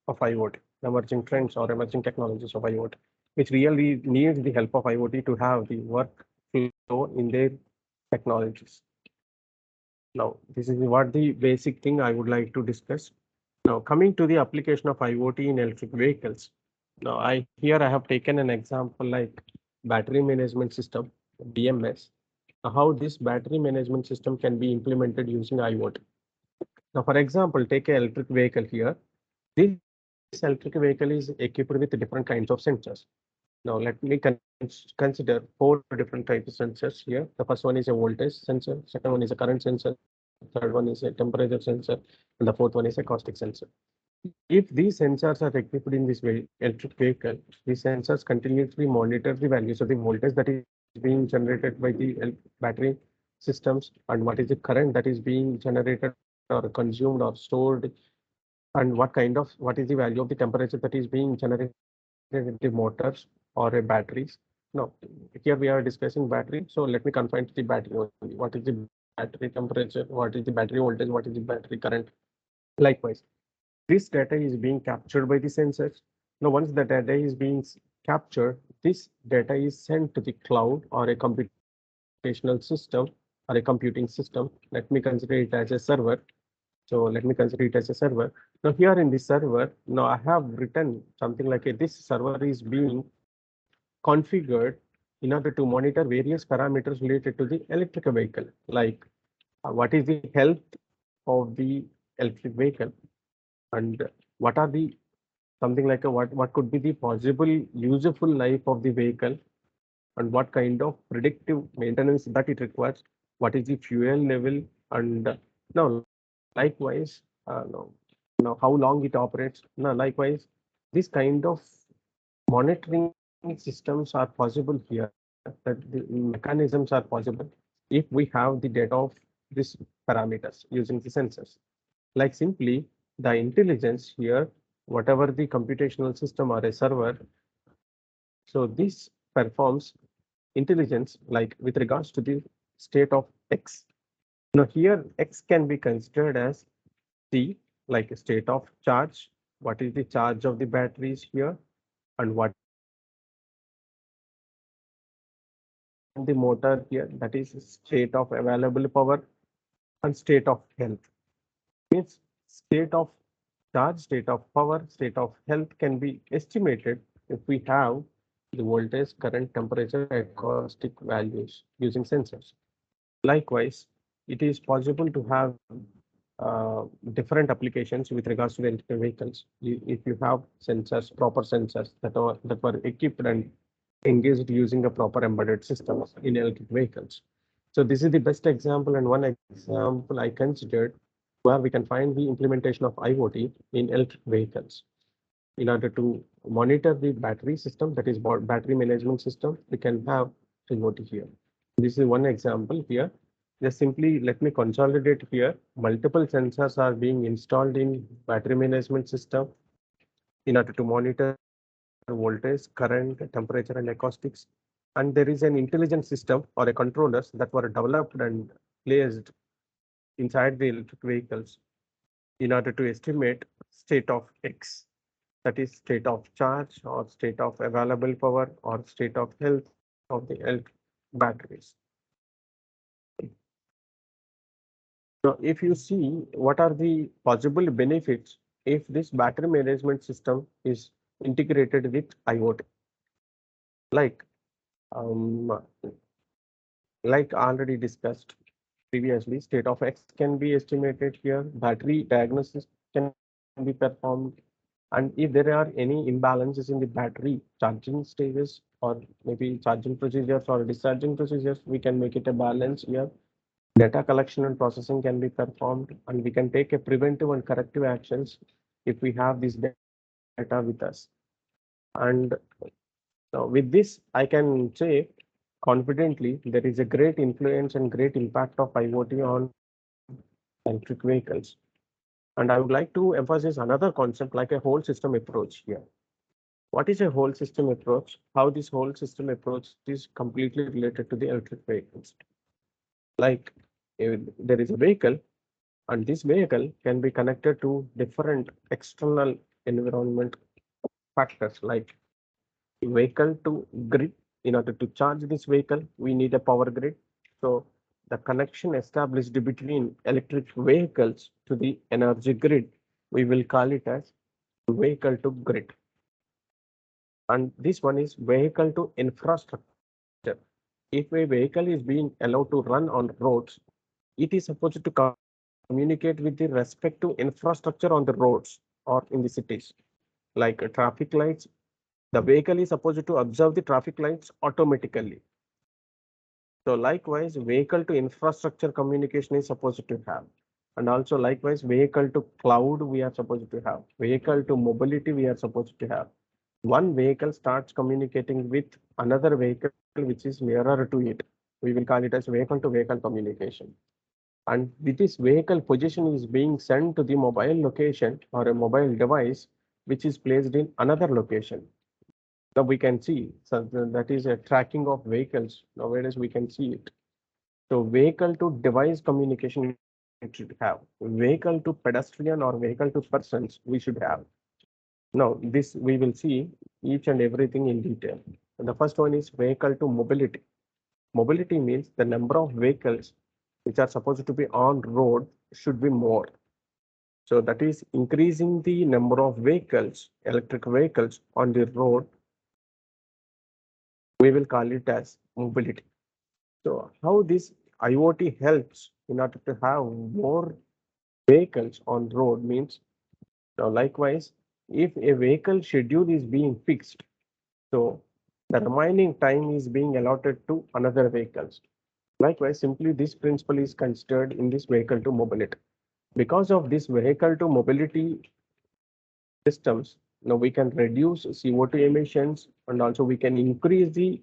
of IoT, emerging trends or emerging technologies of IoT, which really needs the help of IoT to have the workflow in their technologies. Now, this is what the basic thing I would like to discuss. Now, coming to the application of IoT in electric vehicles. Now, I have taken an example like battery management system, BMS. How this battery management system can be implemented using IoT. Now, for example, take an electric vehicle here. This electric vehicle is equipped with different kinds of sensors. Now, let me consider four different types of sensors here. The first one is a voltage sensor, second one is a current sensor, third one is a temperature sensor, and the fourth one is a caustic sensor. If these sensors are equipped in this electric vehicle, these sensors continuously monitor the values of the voltage that is being generated by the battery systems and what is the current that is being generated or consumed or stored, and what is the value of the temperature that is being generated in the motors or a batteries. Now, here we are discussing battery, so let me confine to the battery only. What is the battery temperature? What is the battery voltage? What is the battery current? Likewise, this data is being captured by the sensors. Now, once the data is being captured, this data is sent to the cloud or a computational system or a computing system. Let me consider it as a server. So let me consider it as a server. Now here in the server, now I have written something like this server is being configured in order to monitor various parameters related to the electric vehicle, like what is the health of the electric vehicle, and what are the something like what could be the possible useful life of the vehicle, and what kind of predictive maintenance that it requires, what is the fuel level, and now likewise, now how long it operates. Now likewise, this kind of monitoring systems are possible here, that the mechanisms are possible if we have the data of these parameters using the sensors. Like simply the intelligence here, whatever the computational system or a server, so this performs intelligence like with regards to the state of X. Now here X can be considered as C, like a state of charge. What is the charge of the batteries here? And what is the and the motor here? That is state of available power and state of health. Means state of charge, state of power, state of health can be estimated if we have the voltage, current, temperature, acoustic values using sensors. Likewise, it is possible to have different applications with regards to the electric vehicles. If you have sensors, proper sensors that were equipped and engaged using a proper embedded systems in electric vehicles. So this is the best example and one example I considered where we can find the implementation of IoT in electric vehicles. In order to monitor the battery system, that is battery management system, we can have IoT here. This is one example here. Just simply let me consolidate here. Multiple sensors are being installed in battery management system in order to monitor voltage, current, temperature, and acoustics. And there is an intelligent system or a controllers that were developed and placed inside the electric vehicles in order to estimate state of X, that is state of charge or state of available power or state of health of the batteries. Now, if you see what are the possible benefits if this battery management system is integrated with IoT, like um, like already discussed previously, state of X can be estimated here, battery diagnosis can be performed, and if there are any imbalances in the battery charging stages or maybe charging procedures or discharging procedures, we can make it a balance here. Data collection and processing can be performed, and we can take a preventive and corrective actions if we have this data with us. And with this, I can say confidently there is a great influence and great impact of IoT on electric vehicles. And I would like to emphasize another concept like a whole system approach here. What is a whole system approach? How this whole system approach is completely related to the electric vehicles. Like there is a vehicle, and this vehicle can be connected to different external environment factors like vehicle to grid. In order to charge this vehicle, we need a power grid. So the connection established between electric vehicles to the energy grid. We will call it as vehicle to grid. And this one is vehicle to infrastructure. If a vehicle is being allowed to run on roads, it is supposed to communicate with the respective infrastructure on the roads or in the cities, like traffic lights. The vehicle is supposed to observe the traffic lights automatically. So likewise, vehicle to infrastructure communication is supposed to have. And also likewise, vehicle to cloud we are supposed to have. Vehicle to mobility we are supposed to have. One vehicle starts communicating with another vehicle which is nearer to it. We will call it as vehicle to vehicle communication. And with this vehicle position is being sent to the mobile location or a mobile device which is placed in another location. Now we can see, so that is a tracking of vehicles. Nowadays we can see it. So vehicle to device communication it should have. Vehicle to pedestrian or vehicle to persons we should have. Now this we will see each and everything in detail. And the first one is vehicle to mobility. Mobility means the number of vehicles which are supposed to be on road should be more. So that is increasing the number of vehicles, electric vehicles on the road. We will call it as mobility. So how this IoT helps in order to have more vehicles on road means, now likewise, if a vehicle schedule is being fixed, so the remaining time is being allotted to another vehicles. Likewise, simply this principle is considered in this vehicle to mobility. Because of this vehicle to mobility systems, now we can reduce CO2 emissions and also we can increase the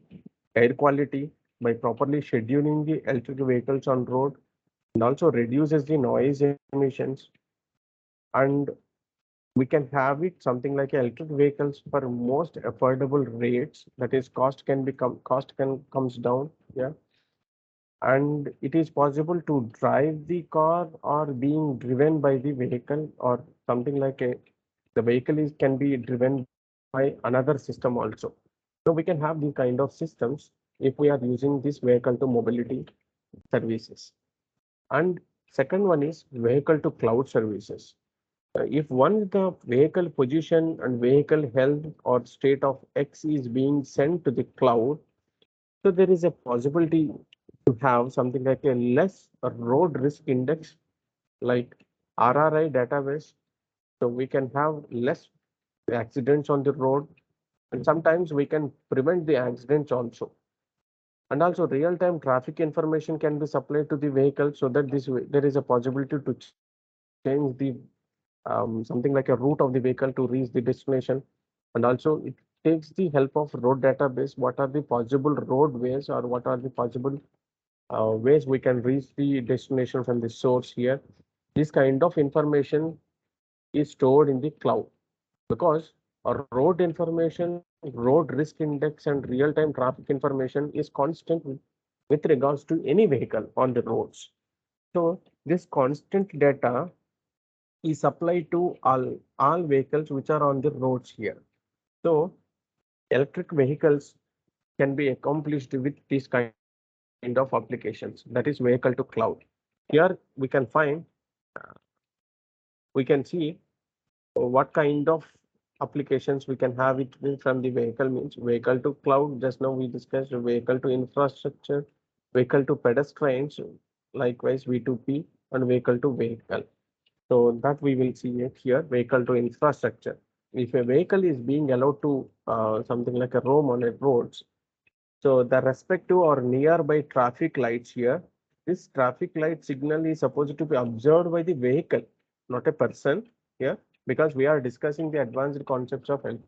air quality by properly scheduling the electric vehicles on road and also reduces the noise emissions. And we can have it something like electric vehicles for most affordable rates. That is, cost can comes down. Yeah, and it is possible to drive the car or being driven by the vehicle or something like a the vehicle is can be driven by another system also. So we can have these kind of systems if we are using this vehicle to mobility services. And second one is vehicle to cloud services. If once the vehicle position and vehicle health or state of X is being sent to the cloud, so there is a possibility to have something like a less road risk index like RRI database. So we can have less accidents on the road and sometimes we can prevent the accidents also. And also real-time traffic information can be supplied to the vehicle so that this way there is a possibility to change the something like a route of the vehicle to reach the destination. And also it takes the help of road database. What are the possible roadways or what are the possible ways we can reach the destination from the source here. This kind of information is stored in the cloud because a road information, road risk index, and real-time traffic information is constant with regards to any vehicle on the roads. So this constant data is supplied to all vehicles which are on the roads here. So electric vehicles can be accomplished with this kind of applications, that is vehicle to cloud. Here we can find, we can see what kind of applications we can have it from the vehicle means vehicle to cloud. Just now we discussed vehicle to infrastructure, vehicle to pedestrians, likewise V2P and vehicle to vehicle. So that we will see it here, vehicle to infrastructure. If a vehicle is being allowed to something like a roam on a roads, so the respective or nearby traffic lights here, this traffic light signal is supposed to be observed by the vehicle, not a person here, because we are discussing the advanced concepts of electric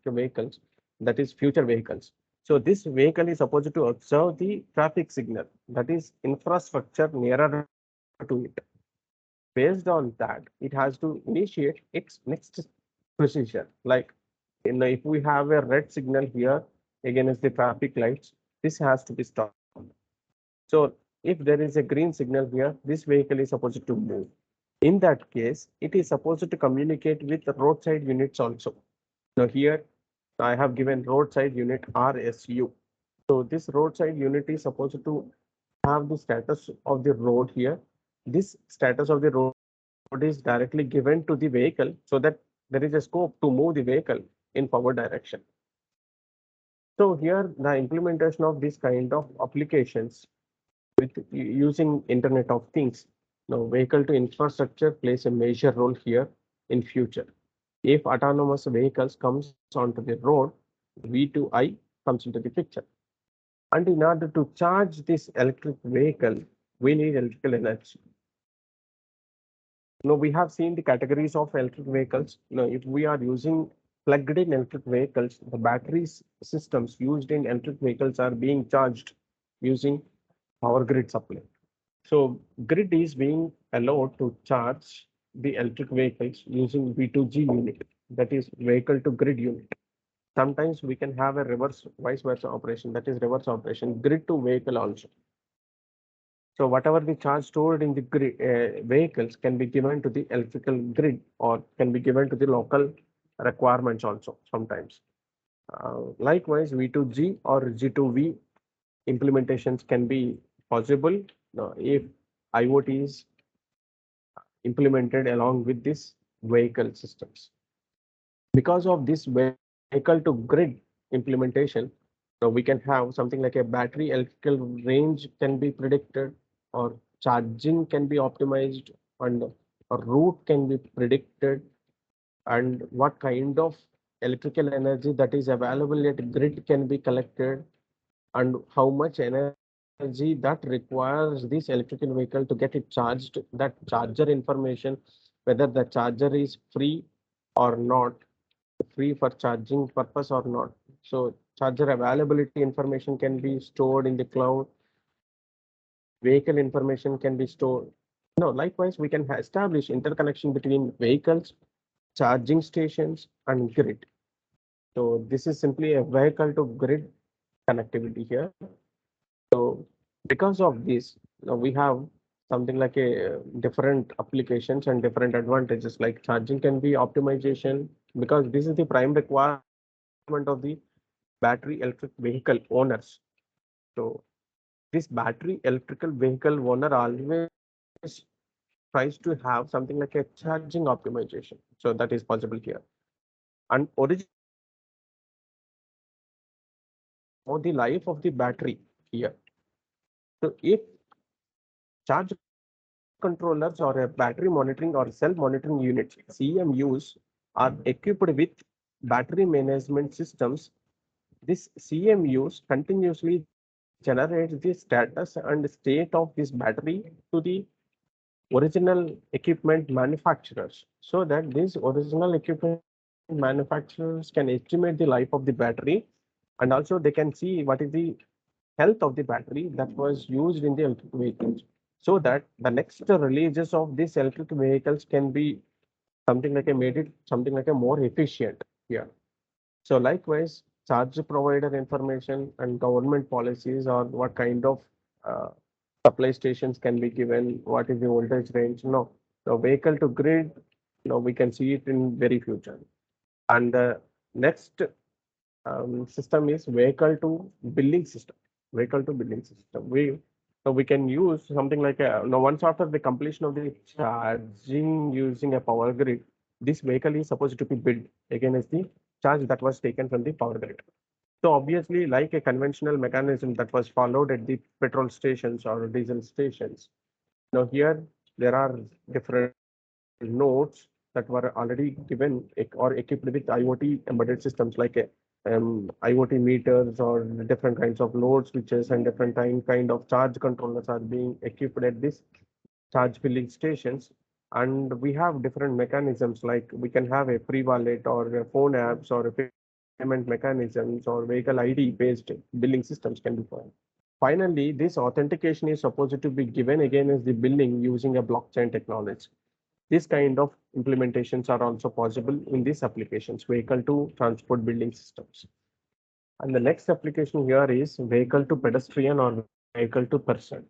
vehicles, that is future vehicles. So this vehicle is supposed to observe the traffic signal, that is infrastructure nearer to it. Based on that, it has to initiate its next procedure. Like if we have a red signal here against the traffic lights, this has to be stopped. So if there is a green signal here, this vehicle is supposed to move. In that case, it is supposed to communicate with the roadside units also. Now here I have given roadside unit RSU. So this roadside unit is supposed to have the status of the road here. This status of the road is directly given to the vehicle so that there is a scope to move the vehicle in forward direction. So here the implementation of this kind of applications with using Internet of Things. Now, vehicle to infrastructure plays a major role here in future. If autonomous vehicles comes onto the road, V2I comes into the picture. And in order to charge this electric vehicle, we need electrical energy. Now, we have seen the categories of electric vehicles. Now, if we are using plugged-in electric vehicles, the batteries systems used in electric vehicles are being charged using power grid supply. So grid is being allowed to charge the electric vehicles using V2G unit, that is vehicle to grid unit. Sometimes we can have a reverse vice versa operation, that is reverse operation, grid to vehicle also. So whatever the charge stored in the grid, vehicles can be given to the electrical grid or can be given to the local requirements also sometimes. Likewise, V2G or G2V implementations can be possible if IoT is implemented along with this vehicle systems. Because of this vehicle to grid implementation, so we can have something like a battery electrical range can be predicted or charging can be optimized and a route can be predicted and what kind of electrical energy that is available at grid can be collected and how much energy that requires this electrical vehicle to get it charged, that charger information, whether the charger is free or not, free for charging purpose or not. So charger availability information can be stored in the cloud, vehicle information can be stored. No, likewise, we can establish interconnection between vehicles, charging stations, and grid. So this is simply a vehicle to grid connectivity here. So because of this, we have something like a different applications and different advantages like charging can be optimization because this is the prime requirement of the battery electric vehicle owners. So this battery electrical vehicle owner always tries to have something like a charging optimization. So that is possible here. And originally, know the life of the battery here. So if charge controllers or a battery monitoring or cell monitoring units, CMUs, are equipped with battery management systems. This CMUs continuously generates the status and state of this battery to the original equipment manufacturers so that these original equipment manufacturers can estimate the life of the battery and also they can see what is the health of the battery that was used in the electric vehicles so that the next releases of these electric vehicles can be something like a made it something like a more efficient here. So likewise, charge provider information and government policies or what kind of uh, supply stations can be given, what is the voltage range. No, the vehicle to grid, we can see it in very future. And the next system is vehicle to billing system. Vehicle to billing system. We can use something like once after the completion of the charging using a power grid, this vehicle is supposed to be billed again as the charge that was taken from the power grid. So obviously, like a conventional mechanism that was followed at the petrol stations or diesel stations. Now here there are different nodes that were already given or equipped with IoT embedded systems like IoT meters or different kinds of load switches and different kind of charge controllers are being equipped at this charge filling stations. And we have different mechanisms like we can have a free wallet or a phone apps or a payment mechanisms or vehicle ID based billing systems can be found. Finally, this authentication is supposed to be given again as the billing using a blockchain technology. This kind of implementations are also possible in these applications, vehicle to transport building systems. And the next application here is vehicle to pedestrian or vehicle to person.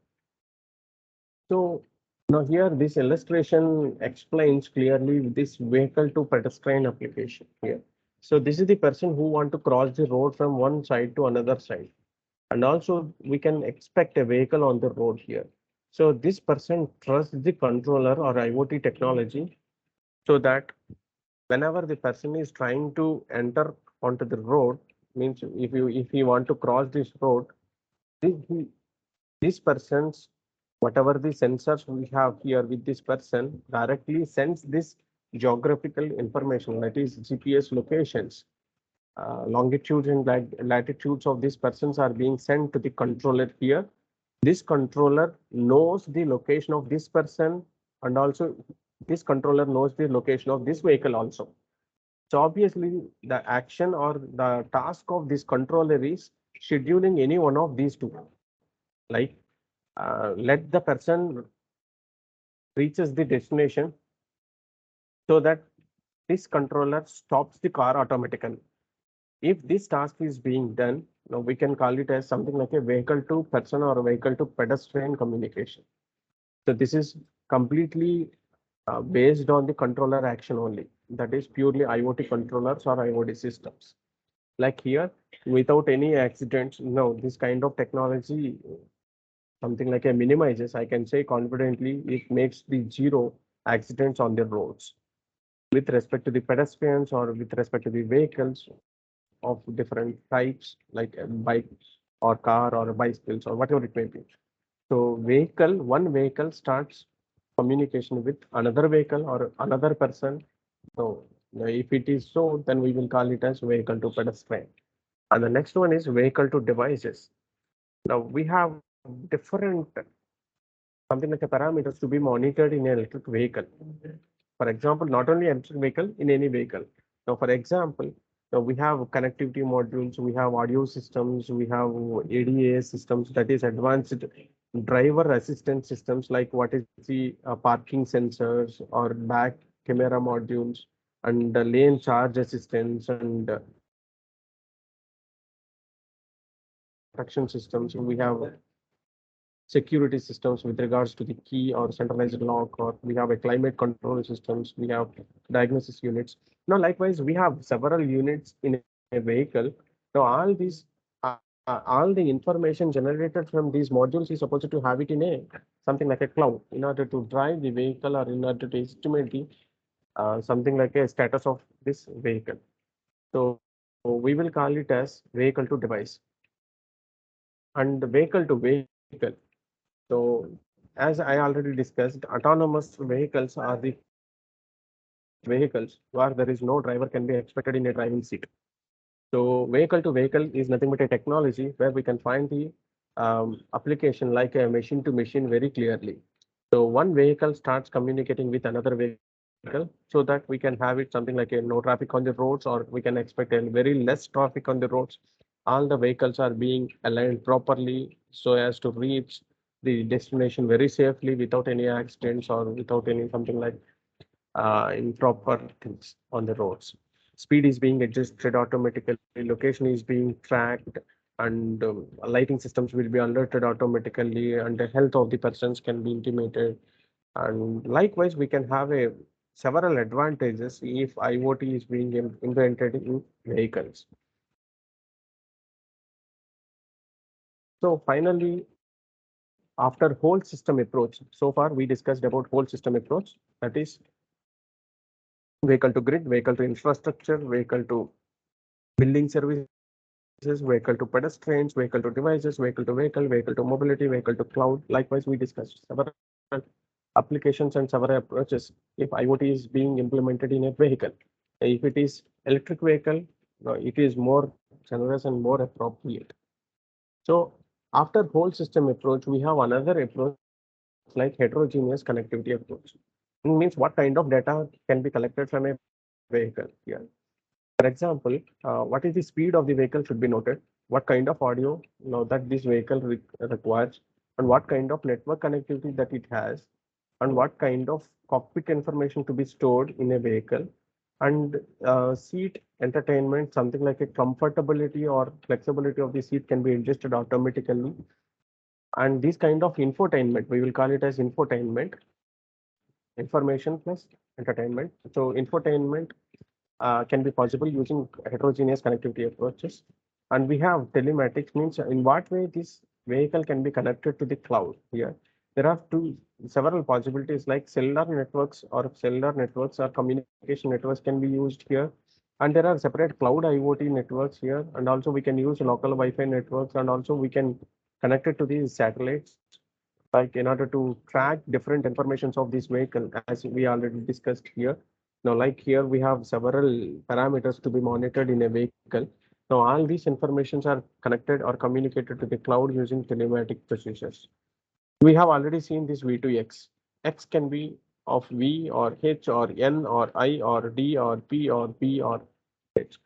So now here this illustration explains clearly this vehicle to pedestrian application here. So this is the person who want to cross the road from one side to another side. And also we can expect a vehicle on the road here. So this person trusts the controller or IoT technology so that whenever the person is trying to enter onto the road, means if you want to cross this road, this, this person's whatever the sensors we have here with this person directly sends this geographical information, that is GPS locations, longitudes and latitudes of these persons are being sent to the controller here. This controller knows the location of this person, and also this controller knows the location of this vehicle also. So obviously the action or the task of this controller is scheduling any one of these two, like let the person reaches the destination so that this controller stops the car automatically. If this task is being done, now we can call it as something like a vehicle to person or vehicle to pedestrian communication. So this is completely based on the controller action only. That is purely IoT controllers or IoT systems. Like here, without any accidents, no, this kind of technology, something like a minimizes, I can say confidently, it makes the zero accidents on the roads with respect to the pedestrians or with respect to the vehicles of different types, like a bike or car or bicycles or whatever it may be. So one vehicle starts communication with another vehicle or another person. So if it is so, then we will call it as vehicle to pedestrian. And the next one is vehicle to devices. Now we have different something like a parameters to be monitored in an electric vehicle. For example, not only electric vehicle, in any vehicle. Now, for example, now we have connectivity modules, we have audio systems, we have ADA systems, that is advanced driver assistance systems, like what is the parking sensors or back camera modules and lane charge assistance and protection systems. We have security systems with regards to the key or centralized lock, or we have a climate control systems, we have diagnosis units. Now, likewise, we have several units in a vehicle. Now, all the information generated from these modules is supposed to have it in a something like a cloud in order to drive the vehicle or in order to estimate the something like a status of this vehicle. So we will call it as vehicle to device and vehicle to vehicle. So, as I already discussed, autonomous vehicles are the vehicles where there is no driver can be expected in a driving seat. So, vehicle to vehicle is nothing but a technology where we can find the application like a machine to machine very clearly. So, one vehicle starts communicating with another vehicle so that we can have it something like a no traffic on the roads, or we can expect a very less traffic on the roads. All the vehicles are being aligned properly so as to reach the destination very safely without any accidents or without any something like improper things on the roads. Speed is being adjusted automatically, location is being tracked, and lighting systems will be alerted automatically, and the health of the persons can be intimated. And likewise, we can have a several advantages if IoT is being implemented in vehicles. So finally, after whole system approach, so far we discussed about whole system approach, that is vehicle to grid, vehicle to infrastructure, vehicle to building services, vehicle to pedestrians, vehicle to devices, vehicle to mobility, vehicle to cloud. Likewise, we discussed several applications and several approaches if IoT is being implemented in a vehicle. If it is electric vehicle, it is more generous and more appropriate. So after whole system approach, we have another approach like heterogeneous connectivity approach. It means what kind of data can be collected from a vehicle here. For example, what is the speed of the vehicle should be noted, what kind of audio that this vehicle requires, and what kind of network connectivity that it has, and what kind of cockpit information to be stored in a vehicle, and seat entertainment, something like a comfortability or flexibility of the seat can be adjusted automatically. And this kind of infotainment, we will call it as infotainment, information plus entertainment. So infotainment can be possible using heterogeneous connectivity approaches. And we have telematics, means in what way this vehicle can be connected to the cloud. Here there are several possibilities, like cellular networks or communication networks can be used here. And there are separate cloud IoT networks here, and also we can use local Wi-Fi networks, and also we can connect it to these satellites, like in order to track different informations of this vehicle, as we already discussed here. Now, like here we have several parameters to be monitored in a vehicle. Now, all these informations are connected or communicated to the cloud using telematic procedures. We have already seen this V2X. X can be of V or H or N or I or D or P or B or H.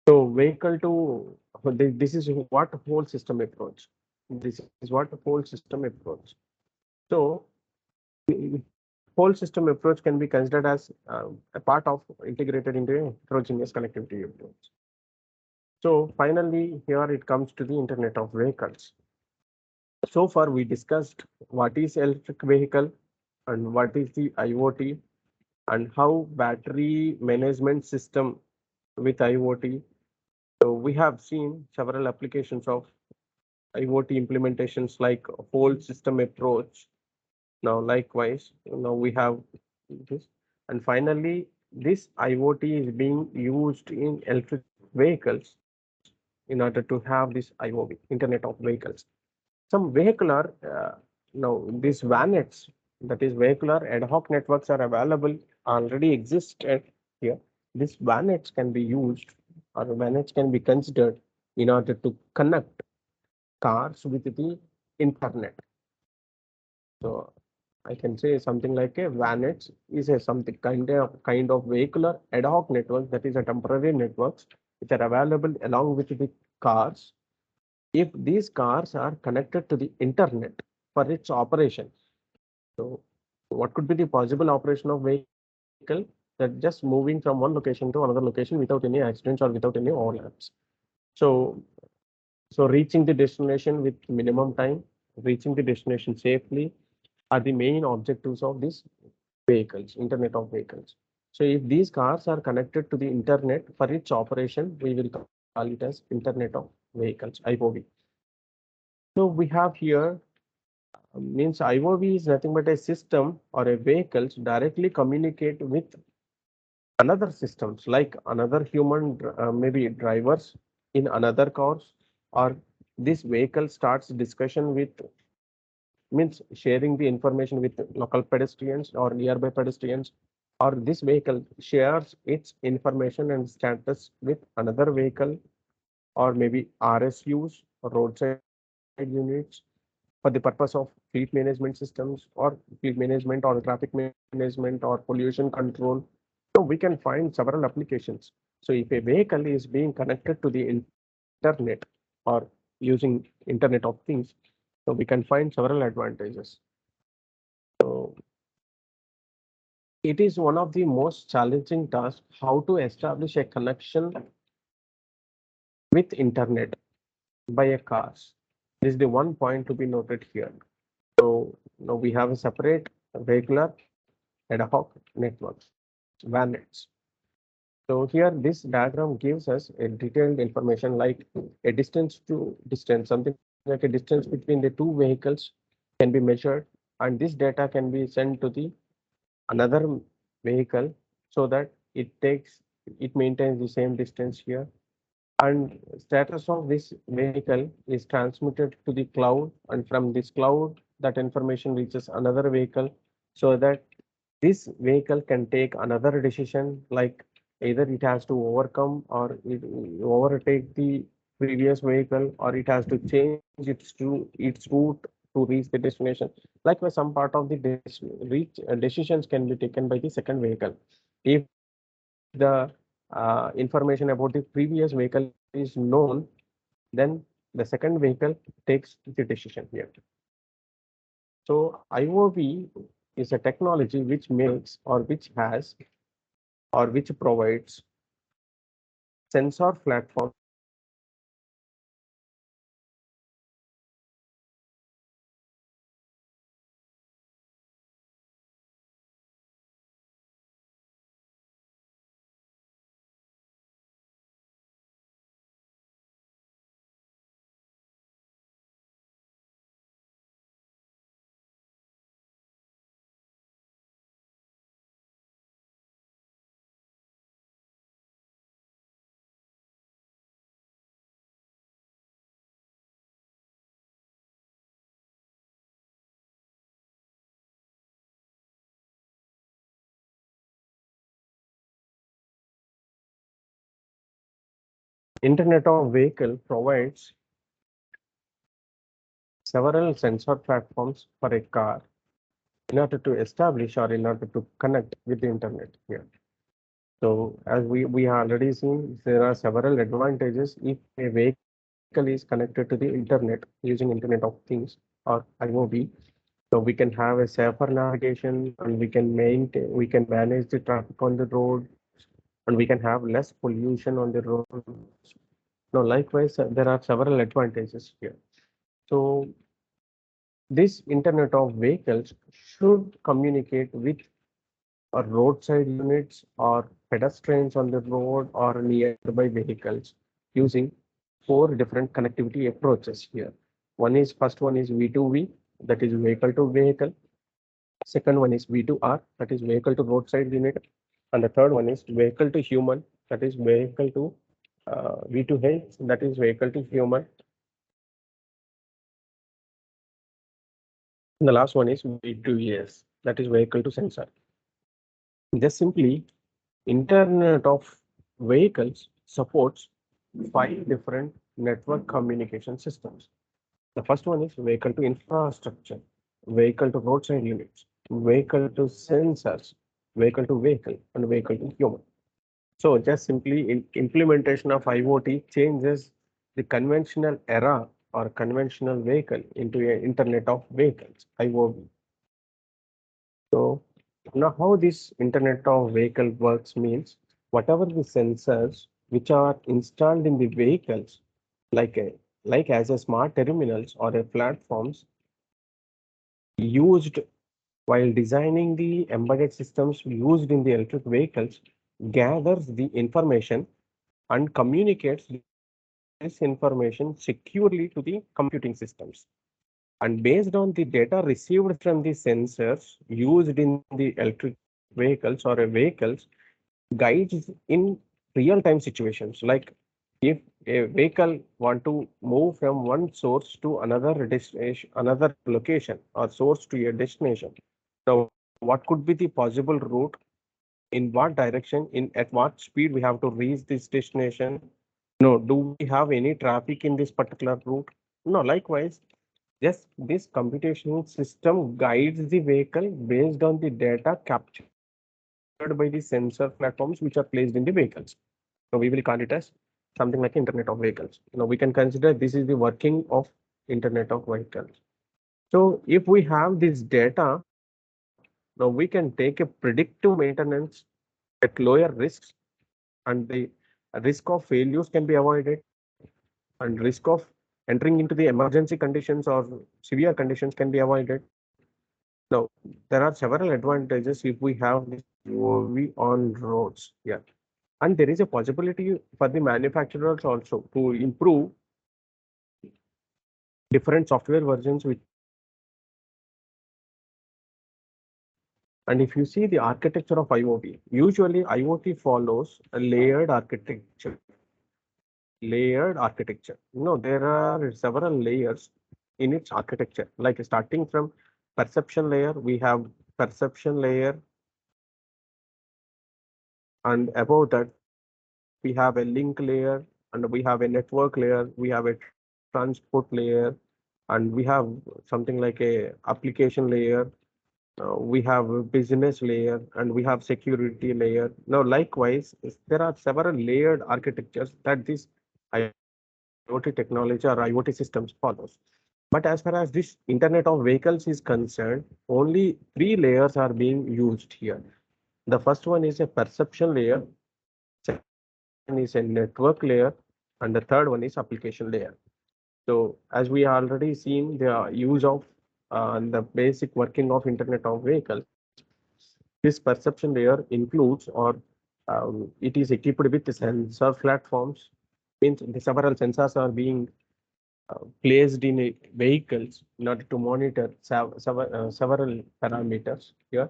So vehicle to this is what whole system approach. This is what whole system approach. So whole system approach can be considered as a part of integrated into a heterogeneous connectivity approach. So finally, here it comes to the Internet of Vehicles. So far, we discussed what is electric vehicle and what is the IoT, and how battery management system with IoT. So we have seen several applications of IoT implementations like whole system approach. Now, likewise, now we have this, and finally, this IoT is being used in electric vehicles in order to have this IOV, Internet of Vehicles. Some vehicular, now these VANETs, that is vehicular ad hoc networks, are available, already exist here. These VANETs can be used, or VANETs can be considered in order to connect cars with the internet. So I can say something like a VANET is a something kind of vehicular ad hoc network, that is a temporary networks which are available along with the cars. If these cars are connected to the internet for its operation, so what could be the possible operation of vehicle, that just moving from one location to another location without any accidents or without any overlaps. So reaching the destination with minimum time, reaching the destination safely, are the main objectives of these vehicles, Internet of Vehicles. So if these cars are connected to the internet for its operation, we will call it as Internet of Vehicles, IOV. So we have here, means IOV is nothing but a system or a vehicles directly communicate with another systems, like another human, maybe drivers in another cars, or this vehicle starts discussion with, means sharing the information with local pedestrians or nearby pedestrians, or this vehicle shares its information and status with another vehicle, or maybe RSUs, roadside units, for the purpose of fleet management systems, or fleet management or traffic management or pollution control. So we can find several applications. So if a vehicle is being connected to the internet or using Internet of Things, so we can find several advantages. So it is one of the most challenging tasks how to establish a connection with internet by a cars. This is the one point to be noted here. So now we have a separate regular ad hoc networks, VANETs. So here this diagram gives us a detailed information, like a distance to distance, something like a distance between the two vehicles can be measured, and this data can be sent to the another vehicle, so that it maintains the same distance here, and status of this vehicle is transmitted to the cloud, and from this cloud that information reaches another vehicle, so that this vehicle can take another decision, like either it has to overcome or it overtake the previous vehicle, or it has to change its route to reach the destination. Likewise, some part of the decisions can be taken by the second vehicle. If the information about the previous vehicle is known, then the second vehicle takes the decision here. So IOV is a technology which makes, or which has, or which provides sensor platforms Internet of Vehicle provides several sensor platforms for a car in order to establish or in order to connect with the internet here. So as we have already seen, there are several advantages if a vehicle is connected to the internet using Internet of Things or IoT. So we can have a safer navigation and we can manage the traffic on the road and we can have less pollution on the roads. Now, likewise, there are several advantages here. So this Internet of Vehicles should communicate with roadside units or pedestrians on the road or nearby vehicles using four different connectivity approaches here. First one is V2V, that is vehicle to vehicle. Second one is V2R, that is vehicle to roadside unit. And the third one is vehicle to human, that is vehicle to V2H, that is vehicle to human. And the last one is V2ES, that is vehicle to sensor. Just simply, Internet of Vehicles supports five different network communication systems. The first one is vehicle to infrastructure, vehicle to roadside units, vehicle to sensors, vehicle to vehicle, and vehicle to human. So just simply implementation of IoT changes the conventional era or conventional vehicle into an Internet of Vehicles, IoV. So now how this Internet of Vehicle works means whatever the sensors which are installed in the vehicles, like like as a smart terminals or a platforms used while designing the embedded systems used in the electric vehicles, gathers the information and communicates this information securely to the computing systems. And based on the data received from the sensors used in the electric vehicles or a vehicles, guides in real-time situations. Like if a vehicle want to move from one source to another destination, another location or source to a destination. So what could be the possible route? In what direction? In at what speed we have to reach this destination? No, do we have any traffic in this particular route? No, likewise, yes, this computational system guides the vehicle based on the data captured by the sensor platforms which are placed in the vehicles. So we will call it as something like Internet of Vehicles. We can consider this is the working of Internet of Vehicles. So if we have this data, now we can take a predictive maintenance at lower risks, and the risk of failures can be avoided, and risk of entering into the emergency conditions or severe conditions can be avoided. Now, there are several advantages if we have this UOV on roads. Yeah. And there is a possibility for the manufacturers also to improve different software versions which are available in the market. And if you see the architecture of IoT, usually IoT follows a layered architecture. Layered architecture. There are several layers in its architecture, like starting from perception layer, we have perception layer, and above that we have a link layer, and we have a network layer, we have a transport layer, and we have something like a application layer. We have a business layer, and we have security layer. Now, likewise, there are several layered architectures that this IoT technology or IoT systems follows. But as far as this Internet of Vehicles is concerned, only three layers are being used here. The first one is a perception layer, second one is a network layer, and the third one is application layer. So as we already seen the use of the basic working of Internet of Vehicles, this perception layer includes or it is equipped with sensor platforms. Means the several sensors are being placed in vehicles in order to monitor several parameters here.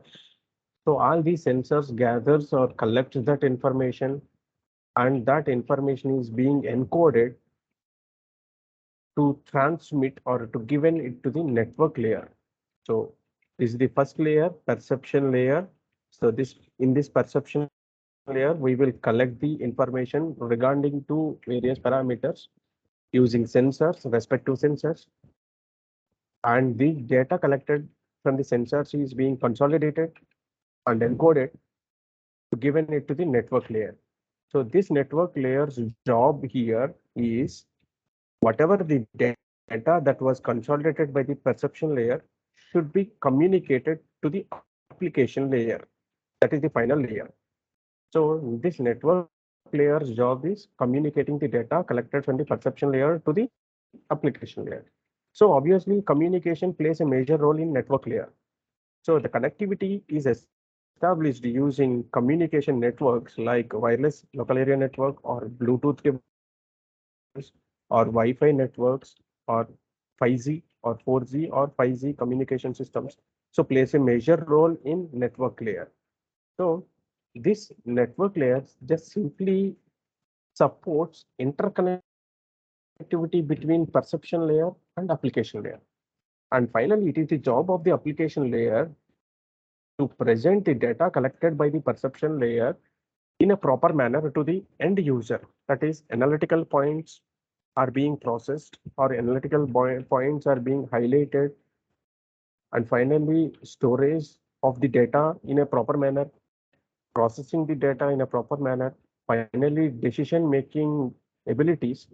So all these sensors gathers or collects that information, and that information is being encoded to transmit or to given it to the network layer. So this is the first layer, perception layer. So this in this perception layer, layer, we will collect the information regarding to various parameters using sensors, respective sensors, and the data collected from the sensors is being consolidated and encoded to given it to the network layer. So this network layer's job here is whatever the data that was consolidated by the perception layer should be communicated to the application layer. That is the final layer. So this network layer's job is communicating the data collected from the perception layer to the application layer. So obviously communication plays a major role in network layer. So the connectivity is established using communication networks like wireless local area network or Bluetooth devices or Wi-Fi networks or 5G or 4G or 5G communication systems. So plays a major role in network layer. So this network layer just simply supports interconnectivity between perception layer and application layer. And finally, it is the job of the application layer to present the data collected by the perception layer in a proper manner to the end user. That is, analytical points are being processed or analytical points are being highlighted. And finally, storage of the data in a proper manner, processing the data in a proper manner. Finally, decision making abilities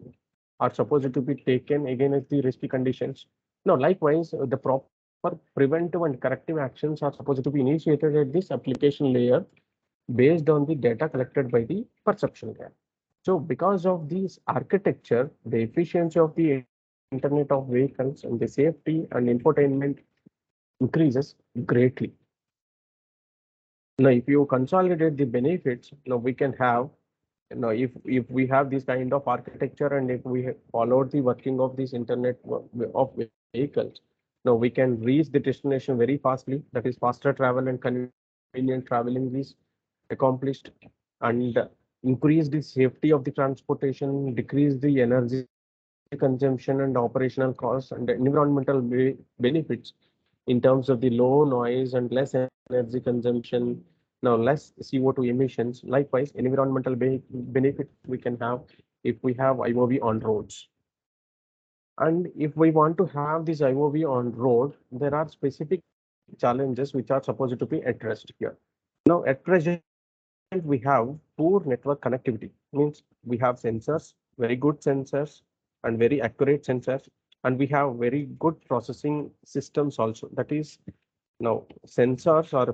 are supposed to be taken against the risky conditions. Now, likewise, the proper preventive and corrective actions are supposed to be initiated at this application layer based on the data collected by the perception layer. So, because of this architecture, the efficiency of the Internet of Vehicles and the safety and infotainment increases greatly. Now, if you consolidate the benefits, now we can have, if we have this kind of architecture and if we followed the working of this internet of vehicles, now we can reach the destination very fastly. That is, faster travel and convenient traveling is accomplished, and increase the safety of the transportation, decrease the energy consumption and operational costs and environmental benefits in terms of the low noise and less energy consumption, now less CO2 emissions. Likewise, environmental benefits we can have if we have IOV on roads. And if we want to have this IOV on road, there are specific challenges which are supposed to be addressed here. Now, at present, we have poor network connectivity. Means we have sensors, very good sensors, and very accurate sensors, and we have very good processing systems also. That is, now sensors or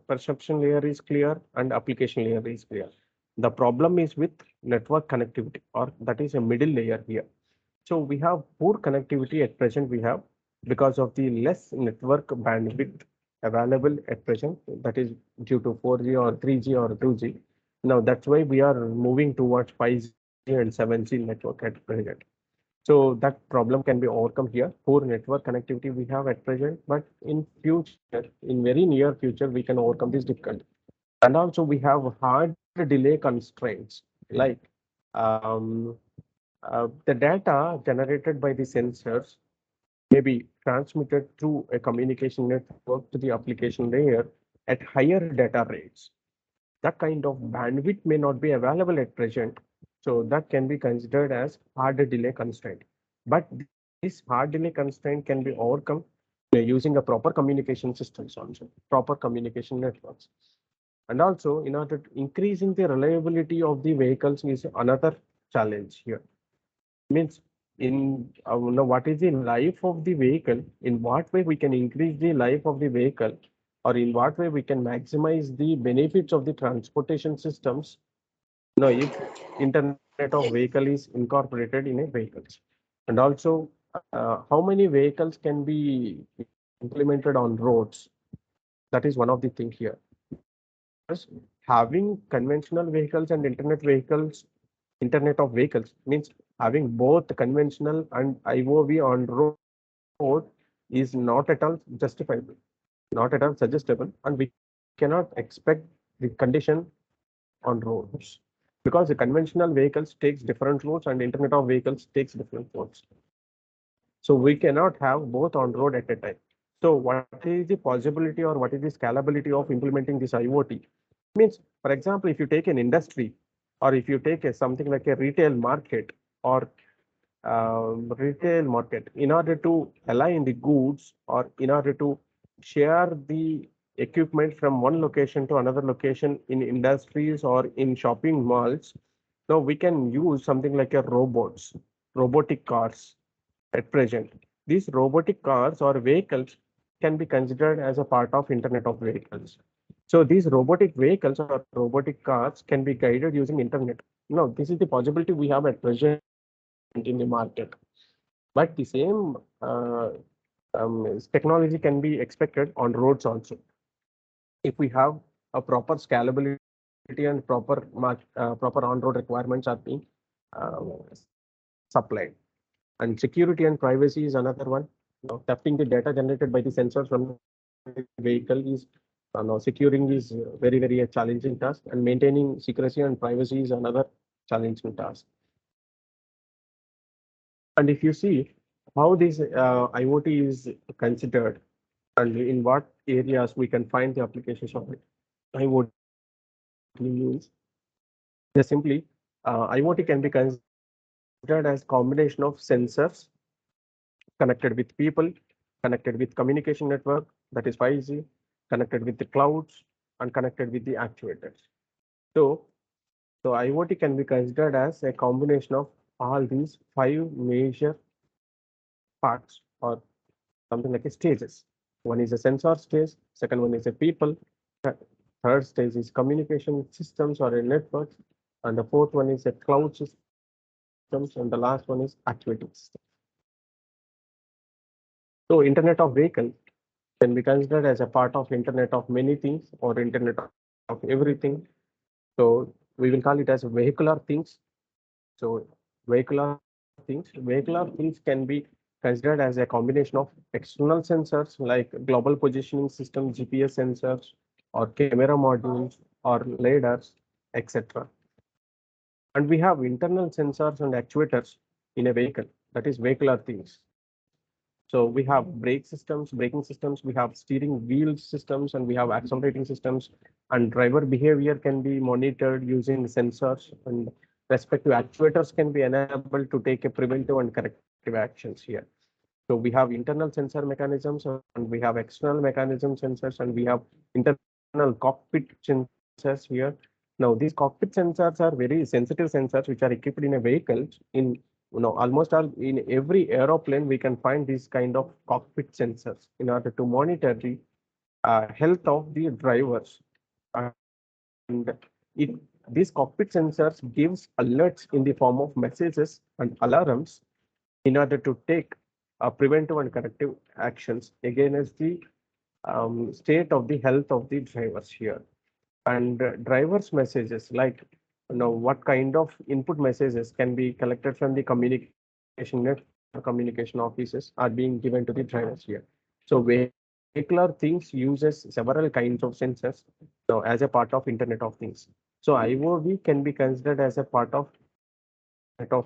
perception layer is clear and application layer is clear. The problem is with network connectivity, or that is a middle layer here. So we have poor connectivity at present we have because of the less network bandwidth available at present, that is due to 4G or 3G or 2G. Now that's why we are moving towards 5G and 7G network at present. So that problem can be overcome here. Poor network connectivity we have at present, but in future, in very near future, we can overcome this difficulty. And also we have hard delay constraints like um, the data generated by the sensors may be transmitted through a communication network to the application layer at higher data rates. That kind of bandwidth may not be available at present. So that can be considered as hard delay constraint. But this hard delay constraint can be overcome using a proper communication systems also, proper communication networks. And also, in order to increasing the reliability of the vehicles is another challenge here. Means in what is the life of the vehicle, in what way we can increase the life of the vehicle, or in what way we can maximize the benefits of the transportation systems. Now, if internet of vehicle is incorporated in a vehicles, and also how many vehicles can be implemented on roads, that is one of the thing here, because having conventional vehicles and internet of vehicles means having both conventional and IOV on road is not at all justifiable, not at all suggestible, and we cannot expect the condition on roads because the conventional vehicles takes different routes and internet of vehicles takes different routes. So we cannot have both on road at a time. So what is the possibility or what is the scalability of implementing this IoT? Means, for For example, if you take an industry, or if you take something like a retail market or retail market, in order to align the goods or in order to share the equipment from one location to another location in industries or in shopping malls, now we can use something like a robotic cars at present. These robotic cars or vehicles can be considered as a part of Internet of Vehicles. So these robotic vehicles or robotic cars can be guided using internet. No, this is the possibility we have at present in the market. But the same technology can be expected on roads also. If we have a proper scalability and proper on-road requirements are being uh, supplied. And security and privacy is another one. Now, thefting the data generated by the sensors from the vehicle is now securing is very a challenging task, and maintaining secrecy and privacy is another challenging task. And if you see how this IoT is considered and in what areas we can find the applications of it, IoT means just simply IoT can be considered as combination of sensors connected with people, connected with communication network, that is 5G, connected with the clouds, and connected with the actuators. So, so IoT can be considered as a combination of all these five major parts or something like a stages. One is a sensor stage, second one is a people, third stage is communication systems or a network, and the fourth one is a cloud systems, and the last one is actuating system. So Internet of Vehicle can be considered as a part of Internet of many things or Internet of everything. So we will call it as vehicular things. So vehicular things can be considered as a combination of external sensors like global positioning system, GPS sensors, or camera modules, or lidars, etc. And we have internal sensors and actuators in a vehicle, that is vehicular things. So we have braking systems, we have steering wheel systems, and we have accelerating systems, and driver behavior can be monitored using sensors, and respective actuators can be enabled to take a preventive and corrective actions here. So we have internal sensor mechanisms, and we have external mechanism sensors, and we have internal cockpit sensors here. Now these cockpit sensors are very sensitive sensors which are equipped in a vehicle. In almost all in every aeroplane we can find these kind of cockpit sensors in order to monitor the health of the drivers. And it these cockpit sensors gives alerts in the form of messages and alarms in order to take preventive and corrective actions against the state of the health of the drivers here. And drivers messages, like what kind of input messages can be collected from the communication network, communication offices are being given to the drivers here. So vehicular things uses several kinds of sensors as a part of Internet of Things. So IoV can be considered as a part of Internet of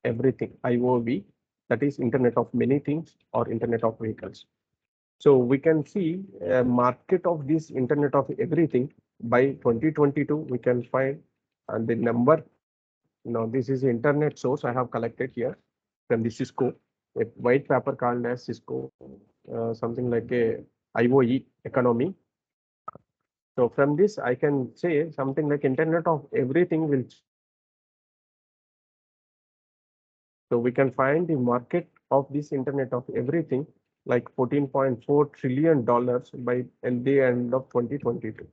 everything. IoV, that is Internet of many things or Internet of vehicles. So we can see a market of this Internet of everything by 2022. We can find the number. Now this is internet source I have collected here from the Cisco, a white paper called as Cisco, something like a IoE economy. So from this I can say something like Internet of everything will change in 2022. So we can find the market of this Internet of everything like $14.4 trillion by the end of 2022.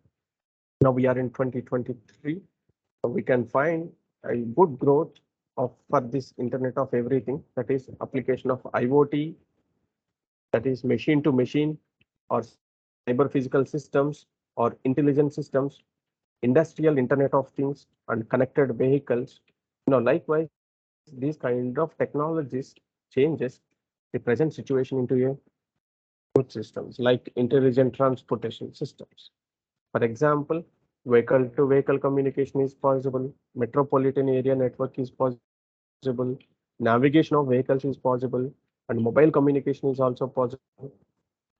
Now we are in 2023. So we can find a good growth of for this Internet of everything, that is application of IoT, that is machine to machine, or cyber physical systems, or intelligent systems, industrial Internet of Things, and connected vehicles. Likewise, these kind of technologies changes the present situation into a good systems like intelligent transportation systems. For example, vehicle to vehicle communication is possible, metropolitan area network is possible, navigation of vehicles is possible, and mobile communication is also possible.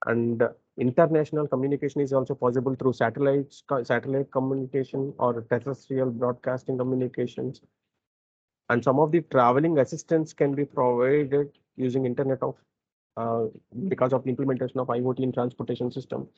And International communication is also possible through satellite communication or terrestrial broadcasting communications. And some of the traveling assistance can be provided using Internet of uh, because of the implementation of IoT in transportation system.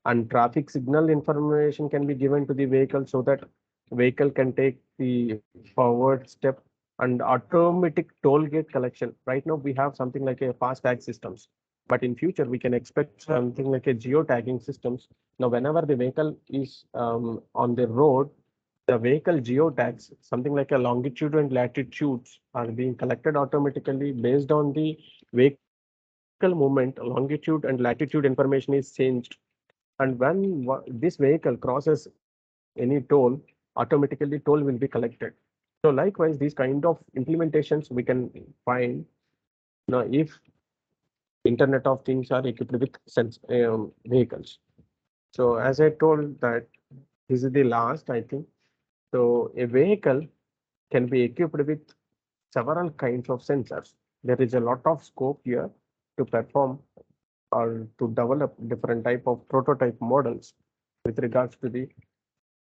And traffic signal information can be given to the vehicle so that vehicle can take the forward step. And automatic toll gate collection. Right now we have something like a fast tag systems, but in future we can expect something like a geotagging systems. Now whenever the vehicle is on the road, the vehicle geotags, something like a longitude and latitudes are being collected automatically based on the vehicle movement. Longitude and latitude information is changed, and when this vehicle crosses any toll, automatically toll will be collected. So likewise, these kind of implementations we can find now if Internet of Things are equipped with vehicles. So as I told that this is the last, I think. So a vehicle can be equipped with several kinds of sensors. There is a lot of scope here to perform or to develop different type of prototype models with regards to the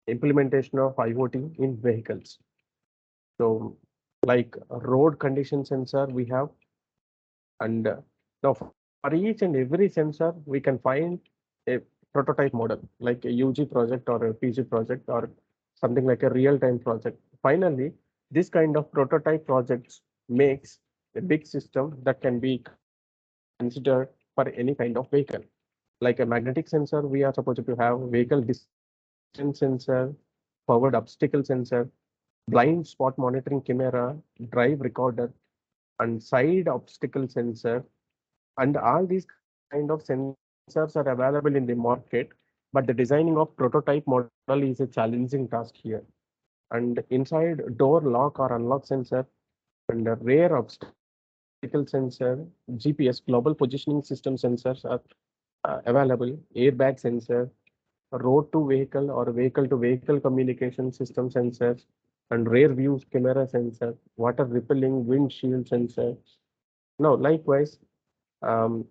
implementation of IoT in vehicles. So like road condition sensor we have, and now for each and every sensor we can find a prototype model like a UG project or a PG project or something like a real-time project. Finally, this kind of prototype projects makes a big system that can be considered for any kind of vehicle. Like a magnetic sensor, we are supposed to have vehicle distance sensor, forward obstacle sensor, blind spot monitoring camera, drive recorder, and side obstacle sensor. And all these kind of sensors are available in the market, but the designing of prototype model is a challenging task here. And inside door lock or unlock sensor and a rear obstacle sensor, GPS, global positioning system sensors are available, airbag sensor, road to vehicle or vehicle to vehicle communication system sensors, and rear view camera sensor, water repelling windshield sensor. Now, likewise, um,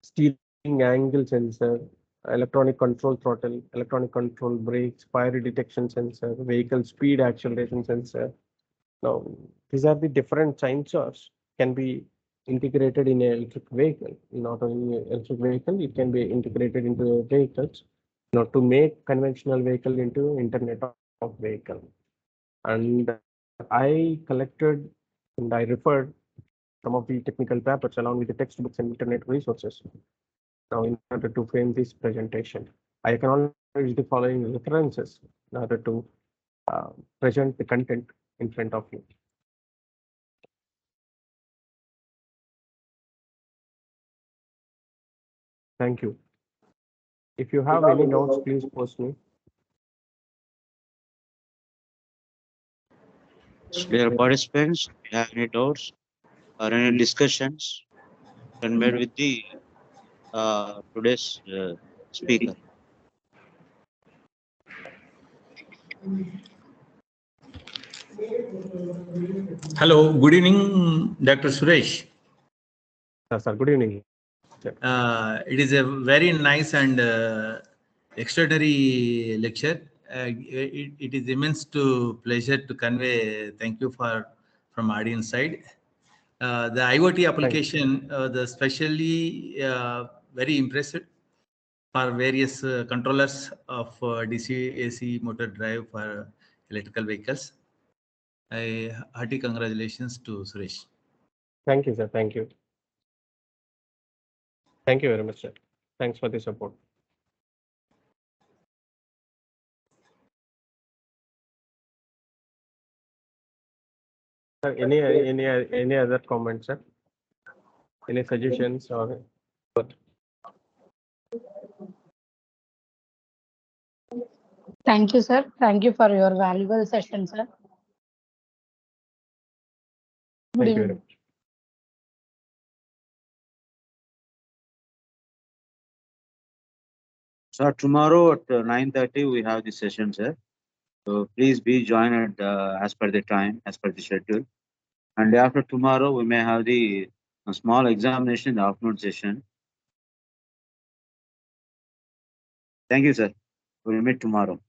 steering angle sensor, electronic control throttle, electronic control brakes, fire detection sensor, vehicle speed acceleration sensor. Now, these are the different sensors can be integrated in an electric vehicle. Not only electric vehicle, it can be integrated into vehicles. Now, to make conventional vehicle into Internet of Vehicle. And I collected and I referred some of the technical papers along with the textbooks and internet resources. Now, in order to frame this presentation, I acknowledge the following references in order to present the content in front of you. Thank you. If you have any doubts, please post me. Dear participants, if you have any doubts or any discussions, can made with the today's speaker. Hello, good evening, Dr. Suresh. Sir, good evening. It is a very nice and extraordinary lecture. It is immense to pleasure to convey. Thank you from audience side. The IoT application, the specially very impressive for various controllers of DC AC motor drive for electrical vehicles. Hearty congratulations to Suresh. Thank you, sir. Thank you. Thank you very much, sir. Thanks for the support. Sir, any other comments, sir? Any suggestions or? Thank you, sir. Thank you for your valuable session, sir. Good Thank you very evening. much. So tomorrow at 9:30 we have the session, sir. So please be joined as per the time, as per the schedule. And after tomorrow we may have the small examination in the afternoon session. Thank you, sir. We'll meet tomorrow.